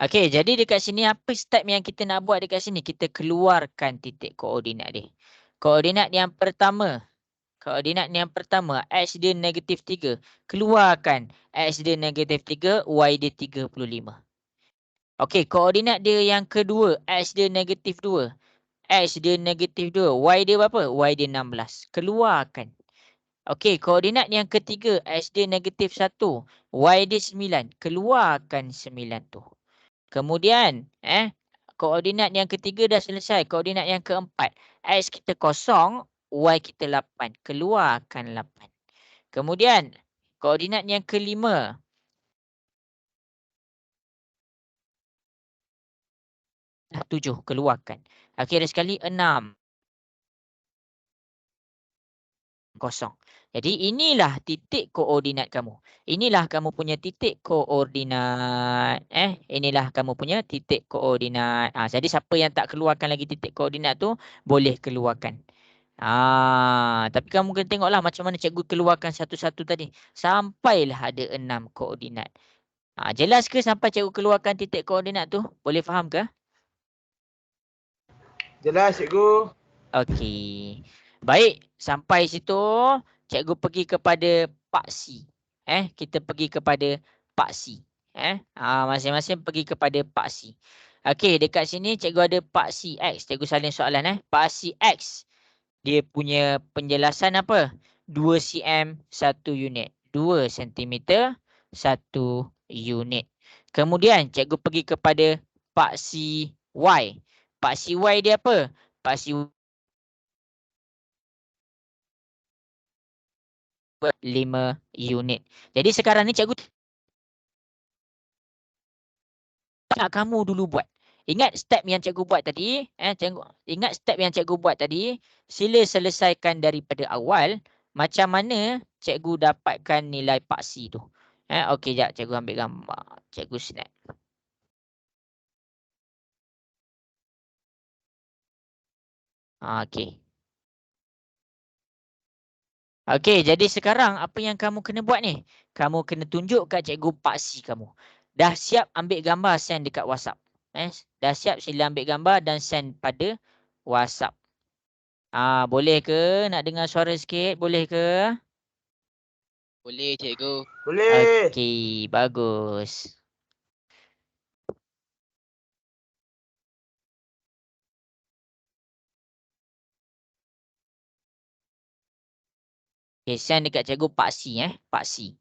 Okey, jadi dekat sini apa step yang kita nak buat dekat sini? Kita keluarkan titik koordinat dia. Koordinat yang pertama, X dia negatif 3. Keluarkan X dia negatif 3, Y dia 35. Okey, koordinat dia yang kedua, X dia negatif 2. X dia negatif 2. Y dia berapa? Y dia 16. Keluarkan. Okey, koordinat yang ketiga, X dia negatif 1. Y dia 9. Keluarkan 9 tu. Kemudian, koordinat yang ketiga dah selesai. Koordinat yang keempat, X kita 0, Y kita 8. Keluarkan 8. Kemudian, koordinat yang kelima, Dah 7 keluarkan. Okey, ada sekali 6. Kosong. Jadi inilah titik koordinat kamu. Inilah kamu punya titik koordinat. Inilah kamu punya titik koordinat. Jadi siapa yang tak keluarkan lagi titik koordinat tu boleh keluarkan. Tapi kamu kena tengoklah macam mana cikgu keluarkan satu-satu tadi. Sampailah ada 6 koordinat. Jelas ke sampai cikgu keluarkan titik koordinat tu? Boleh faham ke? Jelas cikgu. Okey. Baik, sampai situ cikgu pergi kepada Pak C. Kita pergi kepada Pak C. Masing-masing pergi kepada Pak C. Okey, dekat sini cikgu ada Pak C X. Cikgu salin soalan Pak C X. Dia punya penjelasan apa? 2 cm 1 unit. 2 cm 1 unit. Kemudian cikgu pergi kepada Pak C Y. Pak C Y dia apa? Pak C 5 unit. Jadi sekarang ni cikgu tak kamu dulu buat. Ingat step yang cikgu buat tadi, ingat step yang cikgu buat tadi, sila selesaikan daripada awal macam mana cikgu dapatkan nilai paksi tu. Okey, jap cikgu ambil gambar. Cikgu snap. Okey. Okey, jadi sekarang apa yang kamu kena buat ni? Kamu kena tunjuk kat cikgu paksi kamu. Dah siap ambil gambar send dekat WhatsApp. Dah siap sila ambil gambar dan send pada WhatsApp. Boleh ke nak dengar suara sikit? Boleh ke? Boleh cikgu. Boleh. Okey, bagus. Okey, send dekat cikgu paksi paksi.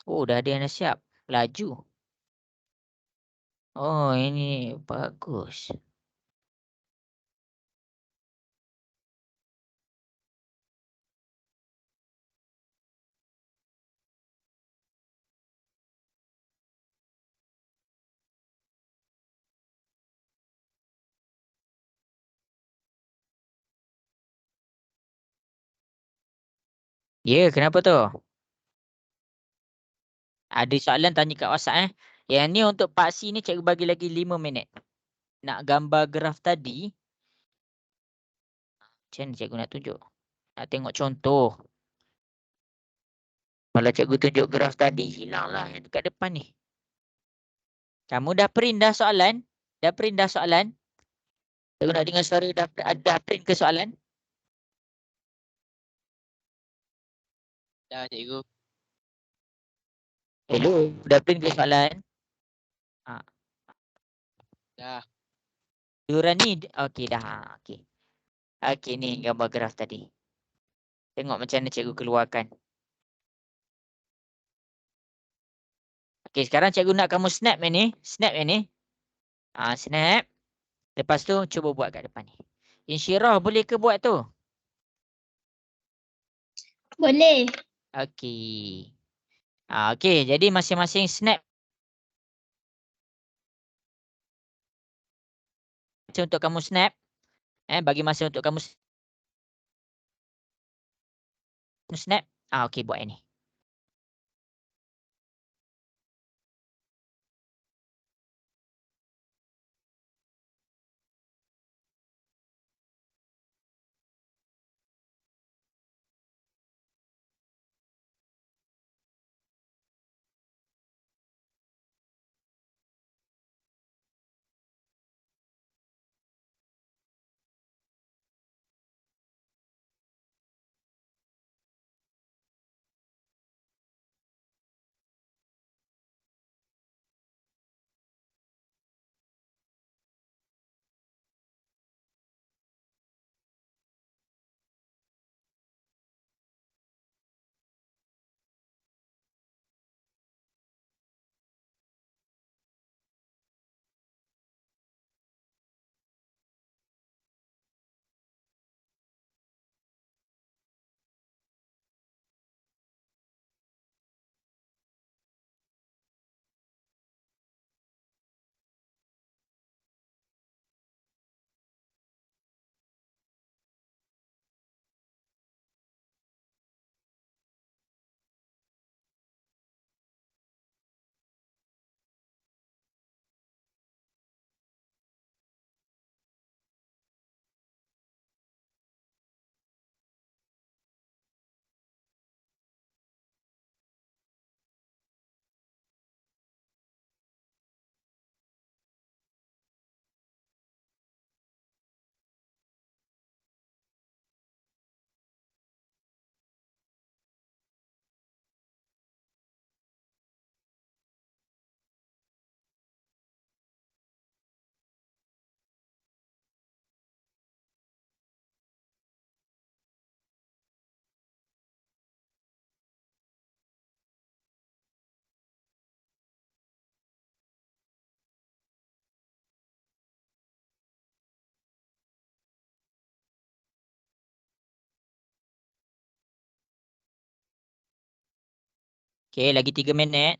Oh, dah ada yang dah siap. Laju. Oh, ini bagus. Ya, kenapa tu? Ada soalan tanya kat WhatsApp Yang ni untuk paksi ni cikgu bagi lagi 5 minit. Nak gambar graf tadi. Macam mana cikgu nak tunjuk? Nak tengok contoh. Kalau cikgu tunjuk graf tadi, hilanglah yang dekat depan ni. Kamu dah print dah soalan? Dah print dah soalan? Cikgu nak dengar suara dah print ke soalan? Dah cikgu. Hello, dah print ke soalan? Dah. Diorang ni, okey dah. Okey. Okey ni gambar graf tadi. Tengok macam mana cikgu keluarkan. Okey, sekarang cikgu nak kamu snap yang ni. Snap yang ni. Snap. Lepas tu cuba buat kat depan ni. Insyirah boleh ke buat tu? Boleh. Okey. Okey, jadi masing-masing snap. Masa untuk kamu snap. Bagi masa untuk kamu snap. Okey, buat yang ni. Okey, lagi 3 minit.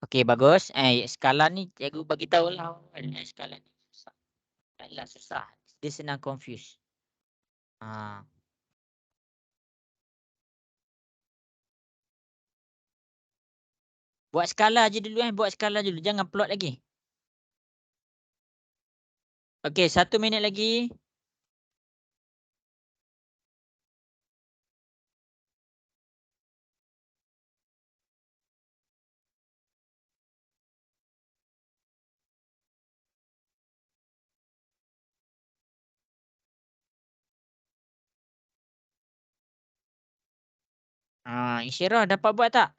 Okey, bagus. Skala ni cikgu bagi tahulah awal. Skala ni susah. Alah susah. Dia senang confuse. Ha. Buat skala je dulu buat skala dulu. Jangan plot lagi. Okey, 1 minit lagi. Isyirah dapat buat tak?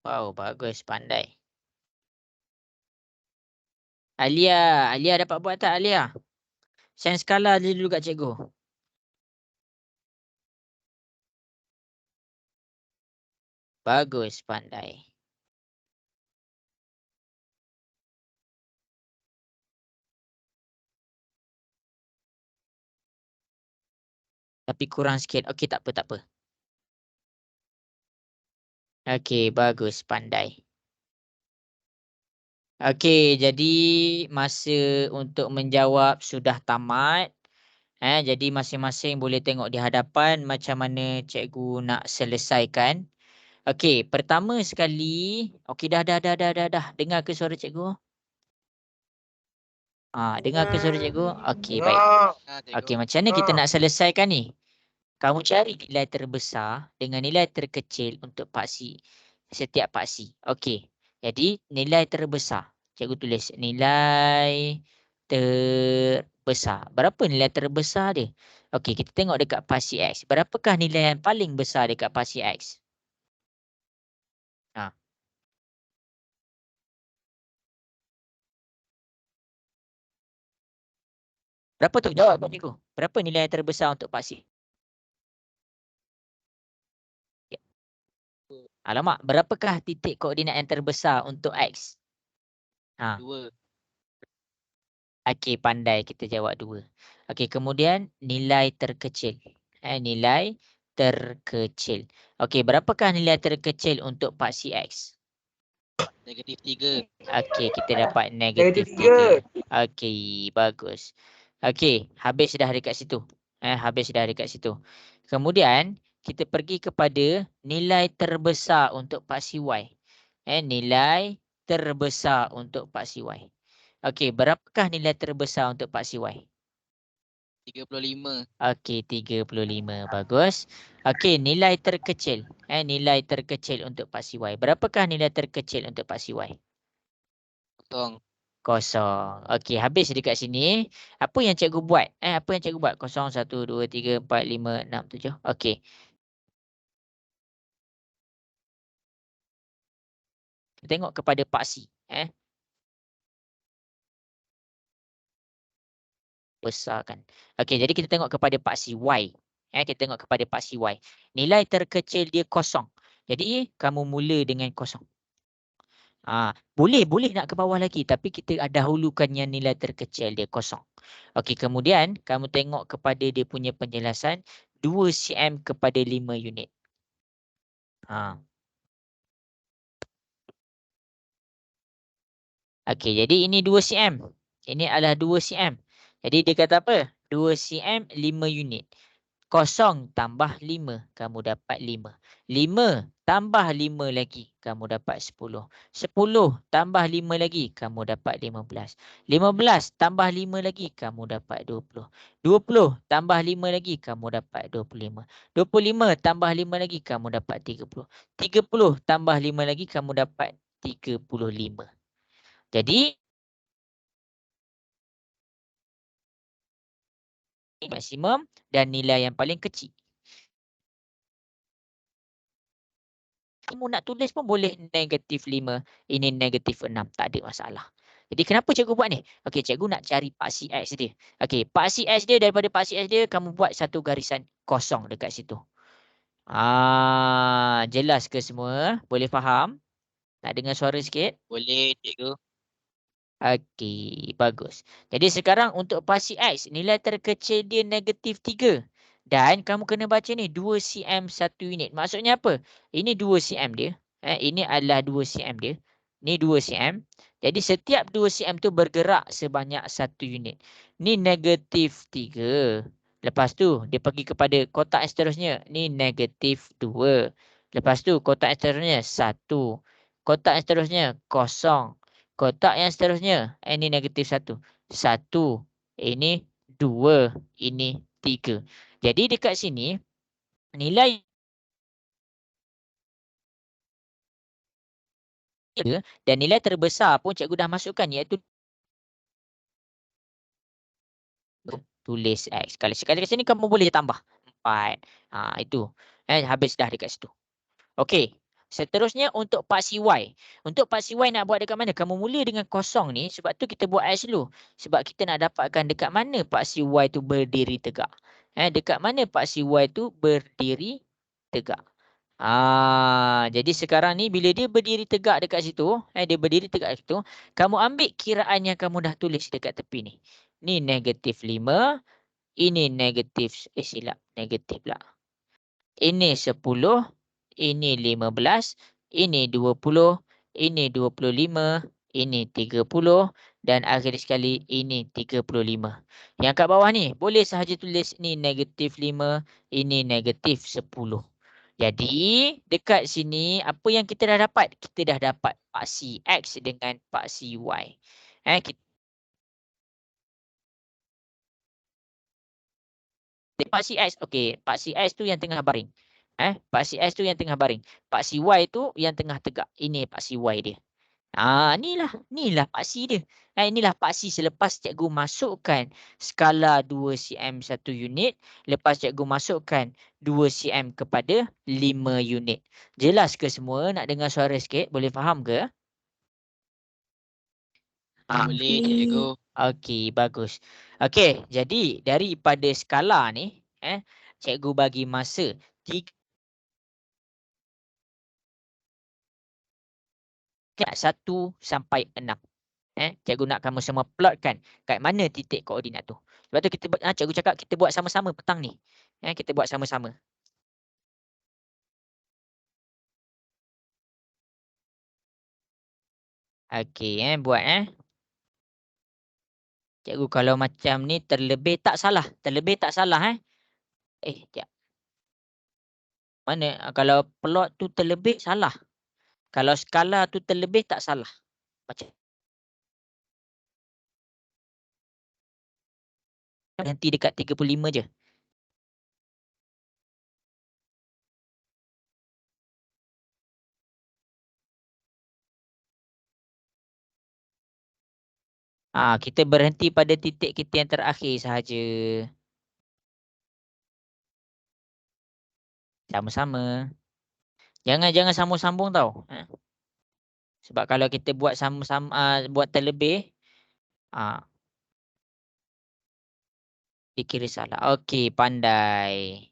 Wow, bagus, pandai. Alia dapat buat tak Alia? Send skala je dulu kat cikgu. Bagus, pandai. Tapi kurang sikit. Okey, tak apa, tak apa. Okey, bagus, pandai. Okey, jadi masa untuk menjawab sudah tamat. Jadi masing-masing boleh tengok di hadapan macam mana cikgu nak selesaikan. Okey, pertama sekali. Okey, dah. Dengar ke suara cikgu? Dengar ke suara cikgu? Okey, baik. Cikgu. Okey, macam mana kita nak selesaikan ni? Kamu cari nilai terbesar dengan nilai terkecil untuk paksi. Setiap paksi. Okey. Jadi nilai terbesar. Cikgu tulis nilai terbesar. Berapa nilai terbesar dia? Okey, kita tengok dekat paksi X. Berapakah nilai yang paling besar dekat paksi X? Ha. Berapa tu? Jawab cikgu. Berapa nilai yang terbesar untuk paksi? Alamak, berapakah titik koordinat yang terbesar untuk X? 2. Okey, pandai kita jawab 2. Okey, kemudian nilai terkecil. Nilai terkecil. Okey, berapakah nilai terkecil untuk paksi X? -3. Okey, kita dapat Negatif -3. Okey, bagus. Okey, habis dah dekat situ. Habis dah dekat situ. Kemudian, kita pergi kepada nilai terbesar untuk paksi Y. Nilai terbesar untuk paksi Y. Okey, berapakah nilai terbesar untuk paksi Y? 35. Okey, 35. Bagus. Okey, nilai terkecil. Nilai terkecil untuk paksi Y. Berapakah nilai terkecil untuk paksi Y? 0. 0. Okey, habis dekat sini. Apa yang cikgu buat? Apa yang cikgu buat? 0, 1, 2, 3, 4, 5, 6, 7. Okey. Tengok kepada paksi. Besarkan. Okey, jadi kita tengok kepada paksi Y. Kita tengok kepada paksi Y. Nilai terkecil dia 0. Jadi, kamu mula dengan 0. Boleh nak ke bawah lagi, tapi kita dahulukan yang nilai terkecil dia 0. Okey, kemudian kamu tengok kepada dia punya penjelasan 2 cm kepada 5 unit. Okey, jadi ini 2 cm. Ini adalah 2 cm. Jadi dia kata apa? 2 cm 5 unit. 0 tambah 5, kamu dapat 5. 5 tambah 5 lagi, kamu dapat 10. 10 tambah 5 lagi, kamu dapat 15. 15 tambah 5 lagi, kamu dapat 20. 20 tambah 5 lagi, kamu dapat 25. 25 tambah 5 lagi, kamu dapat 30. 30 tambah 5 lagi, kamu dapat 35. Jadi, maksimum dan nilai yang paling kecil. Kamu nak tulis pun boleh -5, ini -6. Tak ada masalah. Jadi kenapa cikgu buat ni? Okey, cikgu nak cari paksi X dia. Okey, paksi X dia, daripada paksi X dia, kamu buat satu garisan kosong dekat situ. Jelas ke semua? Boleh faham? Nak dengar suara sikit? Boleh cikgu. Okey, bagus. Jadi sekarang untuk paksi X, nilai terkecil dia -3. Dan kamu kena baca ni 2 cm 1 unit. Maksudnya apa? Ini 2 cm dia. Ini adalah 2 cm dia. Ni 2 cm. Jadi setiap 2 cm tu bergerak sebanyak 1 unit. Ni -3. Lepas tu dia pergi kepada kotak yang seterusnya. Ni -2. Lepas tu kotak yang seterusnya 1. Kotak yang seterusnya 0. Kotak yang seterusnya, ini -1. 1, ini 2, ini 3. Jadi dekat sini, nilai dan nilai terbesar pun cikgu dah masukkan, iaitu tulis X. Kalau sekali kat sini kamu boleh tambah 4. Itu. Habis dah dekat situ. Okey. Seterusnya untuk paksi Y. Untuk paksi Y nak buat dekat mana? Kamu mula dengan kosong ni. Sebab tu kita buat X dulu. Sebab kita nak dapatkan dekat mana paksi Y tu berdiri tegak. Dekat mana paksi Y tu berdiri tegak. Jadi sekarang ni bila dia berdiri tegak dekat situ. Dia berdiri tegak situ. Kamu ambil kiraan yang kamu dah tulis dekat tepi ni. Ni -5. Ini silap. Negatif pula. Ini 10. Ini 15, ini 20, ini 25, ini 30 dan akhir sekali ini 35. Yang kat bawah ni boleh sahaja tulis ni -5, ini -10. Jadi dekat sini apa yang kita dah dapat? Kita dah dapat paksi X dengan paksi Y. Paksi X, okey, paksi X tu yang tengah baring. Paksi X tu yang tengah baring. Paksi Y tu yang tengah tegak. Ini paksi Y dia. Inilah paksi dia. Inilah paksi selepas cikgu masukkan skala 2 cm 1 unit. Lepas cikgu masukkan 2 cm kepada 5 unit. Jelas ke semua? Nak dengar suara sikit? Boleh faham ke? Boleh cikgu. Okey, bagus. Okey, jadi daripada skala ni, cikgu bagi masa 1 sampai 6. Cikgu nak kamu semua plotkan kat mana titik koordinat tu. Sebab tu kita cikgu cakap kita buat sama-sama petang ni. Kita buat sama-sama. Okey, buat Cikgu kalau macam ni terlebih tak salah. Terlebih tak salah sekejap. Mana kalau plot tu terlebih salah. Kalau skala tu terlebih tak salah. Macam berhenti dekat 35 je. Kita berhenti pada titik kita yang terakhir sahaja. Sama-sama. Jangan sambung-sambung tau. Sebab kalau kita buat sama-sama buat terlebih, dikira salah. Okey, pandai.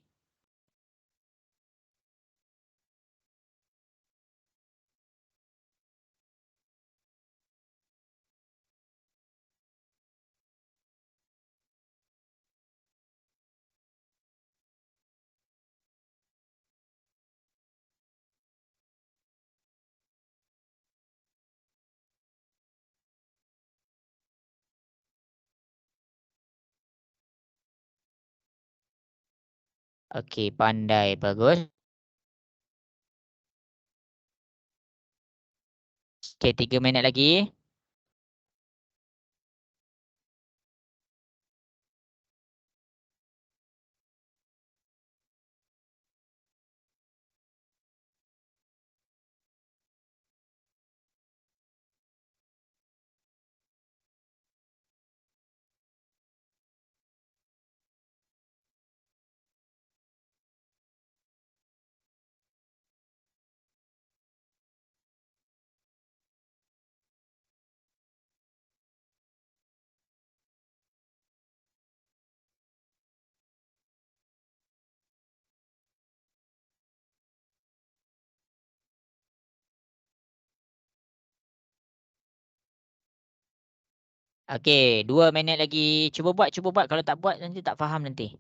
Okey, pandai. Bagus. Okey, 3 minit lagi. Okey, 2 minit lagi. Cuba buat, cuba buat. Kalau tak buat nanti tak faham nanti.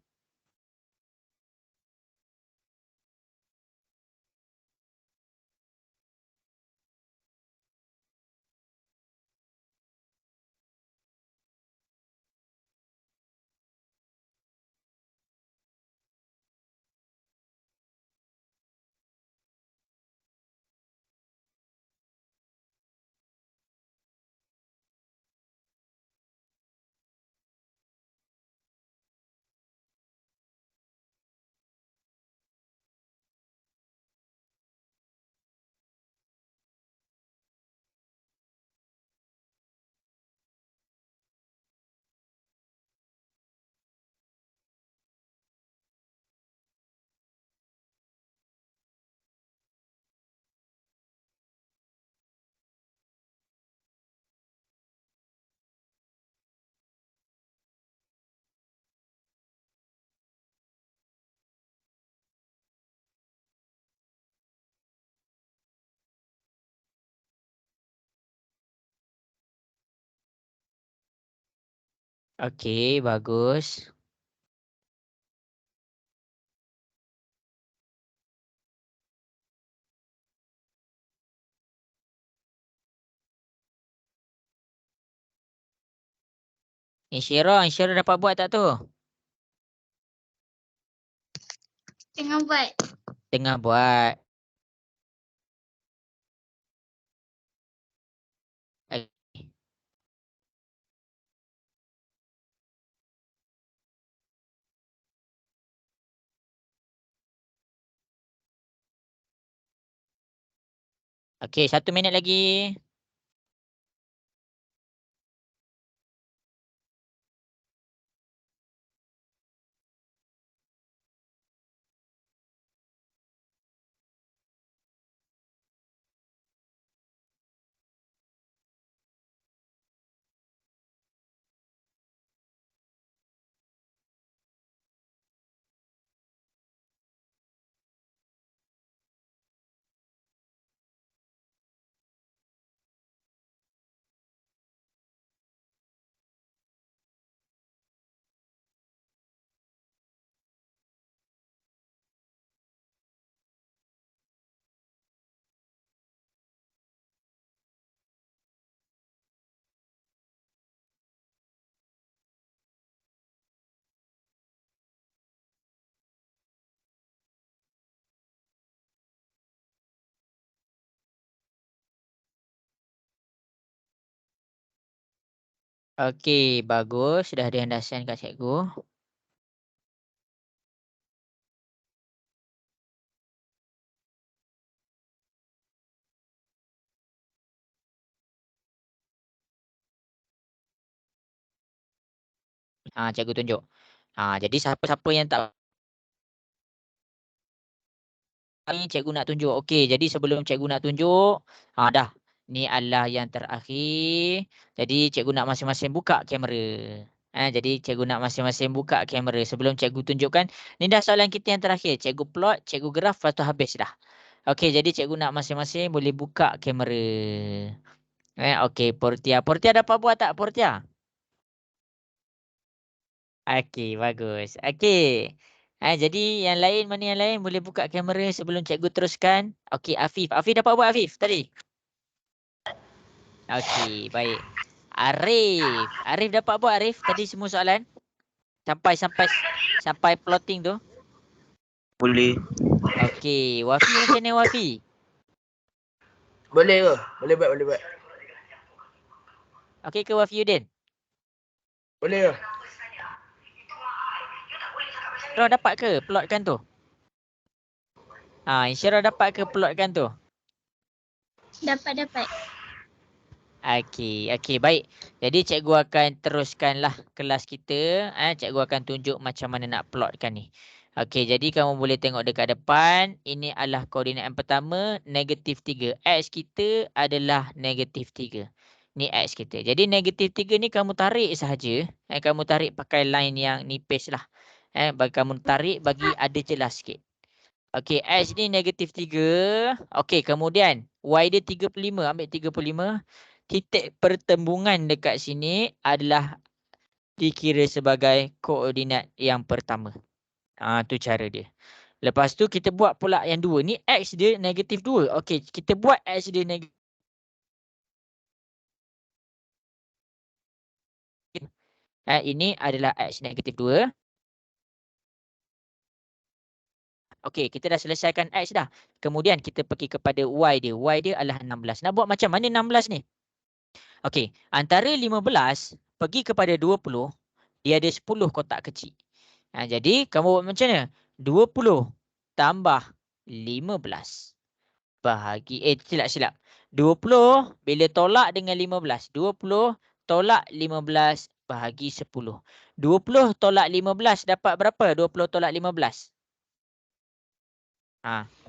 Okey, bagus. Insyirah dapat buat tak tu? Tengah buat. Tengah buat. Okey, 1 minit lagi. Okey, bagus. Sudah ada yang dah send kat cikgu. Cikgu tunjuk. Jadi siapa-siapa yang tak ni cikgu nak tunjuk. Okey, jadi sebelum cikgu nak tunjuk, dah. Ni adalah yang terakhir. Jadi cikgu nak masing-masing buka kamera. Jadi cikgu nak masing-masing buka kamera sebelum cikgu tunjukkan. Ni dah soalan kita yang terakhir. Cikgu plot, cikgu graf, lepas tu habis dah. Okey, jadi cikgu nak masing-masing boleh buka kamera. Okey, Portia. Portia dapat buat tak, Portia? Okey, bagus. Okey. Jadi yang lain, mana yang lain boleh buka kamera sebelum cikgu teruskan. Okey, Afif. Afif dapat buat Afif tadi? Okey, baik. Arif. Arif dapat buat Arif tadi semua soalan? Sampai plotting tu? Boleh. Okey, Wafi macam mana Wafi? Boleh ke? Boleh buat, boleh buat. Okey ke Wafi Udin? Boleh ke? Insyirah dapat ke plotkan tu? Insyirah dapat ke plotkan tu? Dapat. Okey, baik. Jadi cikgu akan teruskanlah kelas kita. Cikgu akan tunjuk macam mana nak plotkan ni. Okey, jadi kamu boleh tengok dekat depan. Ini adalah koordinat yang pertama, -3. X kita adalah -3. Ni X kita. Jadi -3 ni kamu tarik sahaja. Kamu tarik pakai line yang nipis lah. Bagi kamu tarik bagi ada jelas sikit. Okey, X ni -3. Okey, kemudian Y dia 35. Ambil 35. Titik pertembungan dekat sini adalah dikira sebagai koordinat yang pertama. Tu cara dia. Lepas tu kita buat pula yang dua. Ni X dia -2. Okey, kita buat X dia negatif. Ini adalah X -2. Okey, kita dah selesaikan X dah. Kemudian kita pergi kepada Y dia. Y dia adalah 16. Nak buat macam mana 16 ni? Okey, antara 15 pergi kepada 20, dia ada 10 kotak kecil. Jadi, kamu buat macam mana? 20 tambah 15 bahagi, silap. 20 bila tolak dengan 15. 20 tolak 15 bahagi 10. 20 tolak 15 dapat berapa? 20 tolak 15.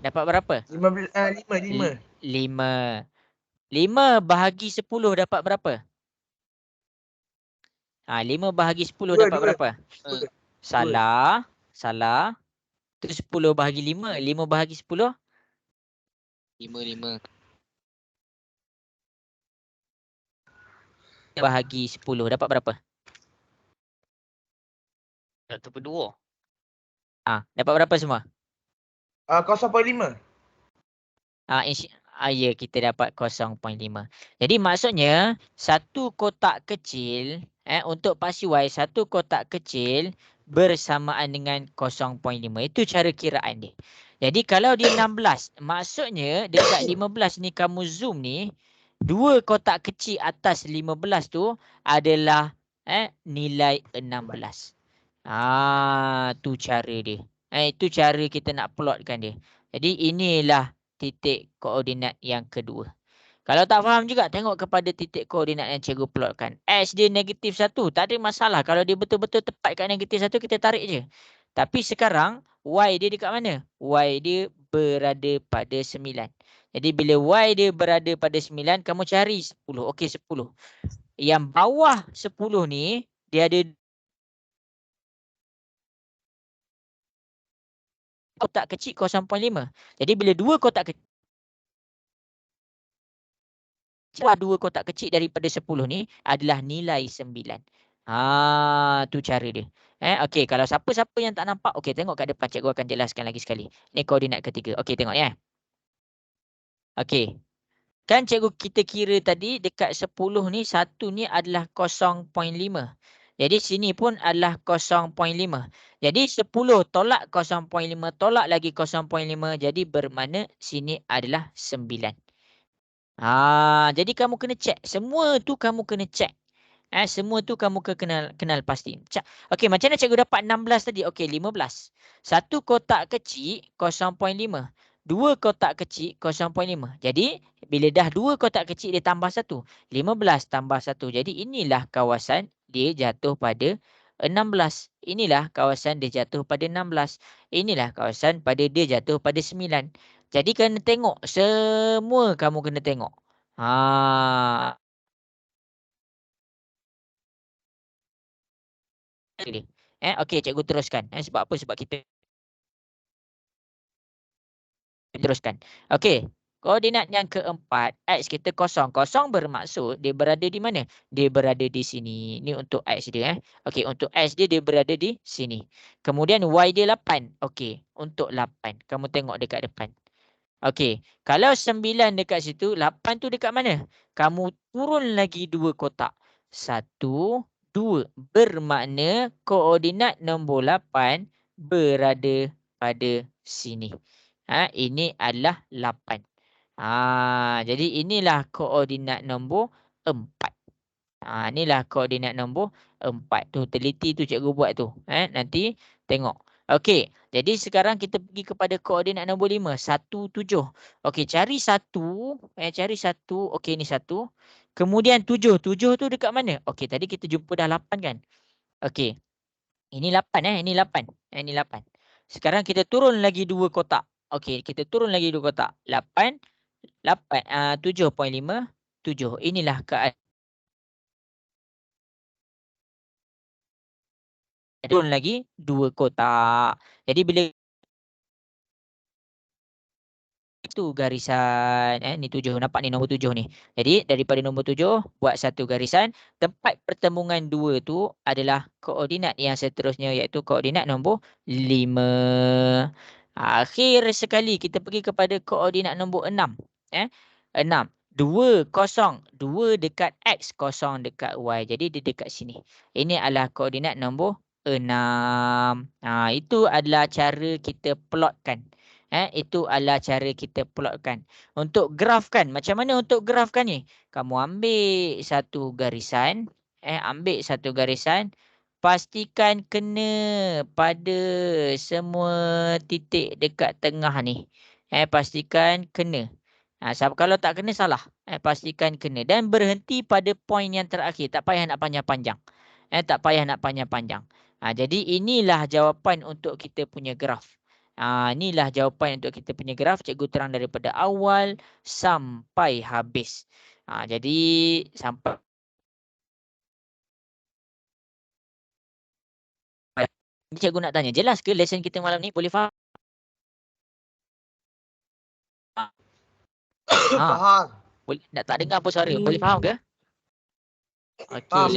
Dapat berapa? 5. 5 bahagi 10 dapat berapa? 5 bahagi 10 dapat berapa? Salah. Tu 10 bahagi 5. 5 bahagi 10? 5. Bahagi 10 dapat berapa? 1/2. Dapat berapa semua? 0.5. Ya, kita dapat 0.5. Jadi maksudnya satu kotak kecil untuk pasti Y, satu kotak kecil bersamaan dengan 0.5. Itu cara kiraan dia. Jadi kalau dia 16, maksudnya dekat 15 ni kamu zoom ni, dua kotak kecil atas 15 tu adalah nilai 16. Tu cara dia. Itu cara kita nak plotkan dia. Jadi inilah titik koordinat yang kedua. Kalau tak faham juga, tengok kepada titik koordinat yang cikgu plotkan. X dia -1, tak ada masalah. Kalau dia betul-betul tepat kat -1, kita tarik je. Tapi sekarang, Y dia dekat mana? Y dia berada pada 9. Jadi bila Y dia berada pada 9, kamu cari 10. Okey, 10. Yang bawah 10 ni, dia ada kotak kecil 0.5. Jadi bila dua kotak kecil, dua kotak kecil daripada 10 ni adalah nilai 9. Tu cara dia. Okey, kalau siapa-siapa yang tak nampak, okey, tengok kat depan, cikgu akan jelaskan lagi sekali. Ni koordinat ketiga. Okey, tengok ya. Okey. Kan cikgu kita kira tadi dekat 10 ni, satu ni adalah 0.5. Jadi sini pun adalah 0.5. Jadi 10 tolak 0.5 tolak lagi 0.5. Jadi bermakna sini adalah 9. Jadi kamu kena cek. Semua tu kamu kena cek. Semua tu kamu kenal pasti. Okey, macam mana cikgu dapat 16 tadi? Okey, 15. Satu kotak kecil 0.5. Dua kotak kecil 0.5. Jadi bila dah dua kotak kecil dia tambah 1. 15 tambah 1. Jadi inilah kawasan dia jatuh pada 16. Inilah kawasan dia jatuh pada 16. Inilah kawasan pada dia jatuh pada 9. Jadi kena tengok. Semua kamu kena tengok. Okey, cikgu teruskan. Sebab apa? Sebab kita teruskan. Okey. Koordinat yang keempat, X kita 0. 0 bermaksud dia berada di mana? Dia berada di sini. Ni untuk X dia. Okey, untuk X dia berada di sini. Kemudian Y dia 8. Okey, untuk 8. Kamu tengok dekat depan. Okey, kalau 9 dekat situ, 8 tu dekat mana? Kamu turun lagi 2 kotak. 1, 2. Bermakna koordinat nombor 8 berada pada sini. Ini adalah 8. Jadi inilah koordinat nombor 4. Inilah koordinat nombor 4 tu. Teliti tu cikgu buat tu. Nanti tengok. Okey, jadi sekarang kita pergi kepada koordinat nombor 5. 1, 7. Okey, cari 1. Cari 1. Okey, ni 1. Kemudian 7. 7 tu dekat mana? Okey, tadi kita jumpa dah 8 kan? Okey. Ini 8 ini 8. Ini 8. Sekarang kita turun lagi 2 kotak. Okey, kita turun lagi 2 kotak. 8 7.5 7. Inilah keadaan. Turun lagi 2 kotak. Jadi bila itu garisan ni 7, nampak ni nombor 7 ni. Jadi daripada nombor 7 buat satu garisan, tempat pertemuan 2 tu adalah koordinat yang seterusnya iaitu koordinat nombor 5. Akhir sekali kita pergi kepada koordinat nombor 6. 6 2 0 2 dekat X, 0 dekat Y. Jadi dia dekat sini. Ini adalah koordinat nombor 6. Itu adalah cara kita plotkan. Itu adalah cara kita plotkan. Untuk grafkan, macam mana untuk grafkan ni? Kamu ambil satu garisan, ambil satu garisan, pastikan kena pada semua titik dekat tengah ni. Pastikan kena. Kalau tak kena salah. Pastikan kena dan berhenti pada poin yang terakhir. Tak payah nak panjang-panjang. Tak payah nak panjang-panjang. Jadi inilah jawapan untuk kita punya graf. Inilah jawapan untuk kita punya graf. Cikgu terang daripada awal sampai habis. Jadi sampai cikgu nak tanya, jelas ke lesson kita malam ni? Boleh faham? Faham. Boleh, tak dengar apa suara. Boleh faham ke? Faham,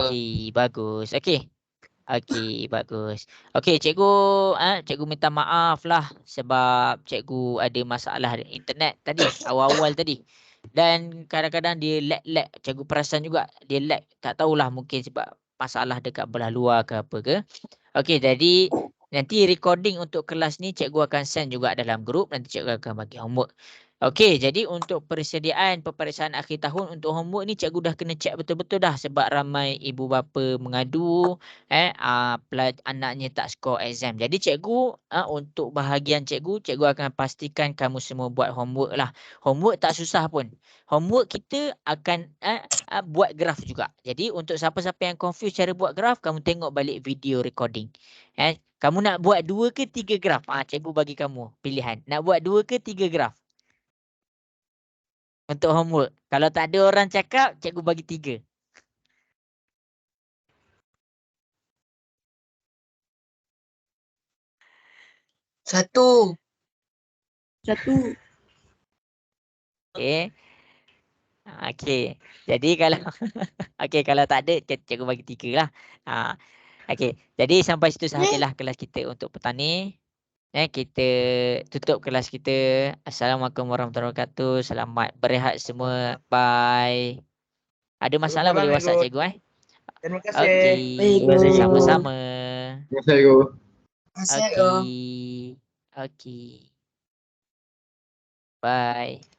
Okey, bagus. Okey, bagus. Okey, cikgu minta maaf lah sebab cikgu ada masalah internet tadi, awal-awal tadi. Dan kadang-kadang dia lag. Cikgu perasan juga dia lag. Tak tahulah mungkin sebab masalah dekat belah luar ke apa ke. Okey, jadi nanti recording untuk kelas ni cikgu akan send juga dalam grup. Nanti cikgu akan bagi homework. Okey, jadi untuk persediaan peperiksaan akhir tahun untuk homework ni cikgu dah kena check betul-betul dah sebab ramai ibu bapa mengadu anaknya tak skor exam. Jadi cikgu untuk bahagian cikgu akan pastikan kamu semua buat homework lah. Homework tak susah pun. Homework kita akan buat graf juga. Jadi untuk siapa-siapa yang confuse cara buat graf, kamu tengok balik video recording. Kamu nak buat 2 ke 3 graf? Cikgu bagi kamu pilihan. Nak buat 2 ke 3 graf? Untuk homework. Kalau tak ada orang cakap, cikgu bagi 3. Satu. Okey. Jadi kalau kalau tak ada, cikgu bagi 3 lah. Okey. Jadi sampai situ sahajalah kelas kita untuk petang ni. Kita tutup kelas kita. Assalamualaikum warahmatullahi wabarakatuh. Selamat berehat semua. Bye. Ada masalah boleh WhatsApp cikgu Terima kasih. Okey. Sama-sama. Assalamualaikum. Okey. Bye.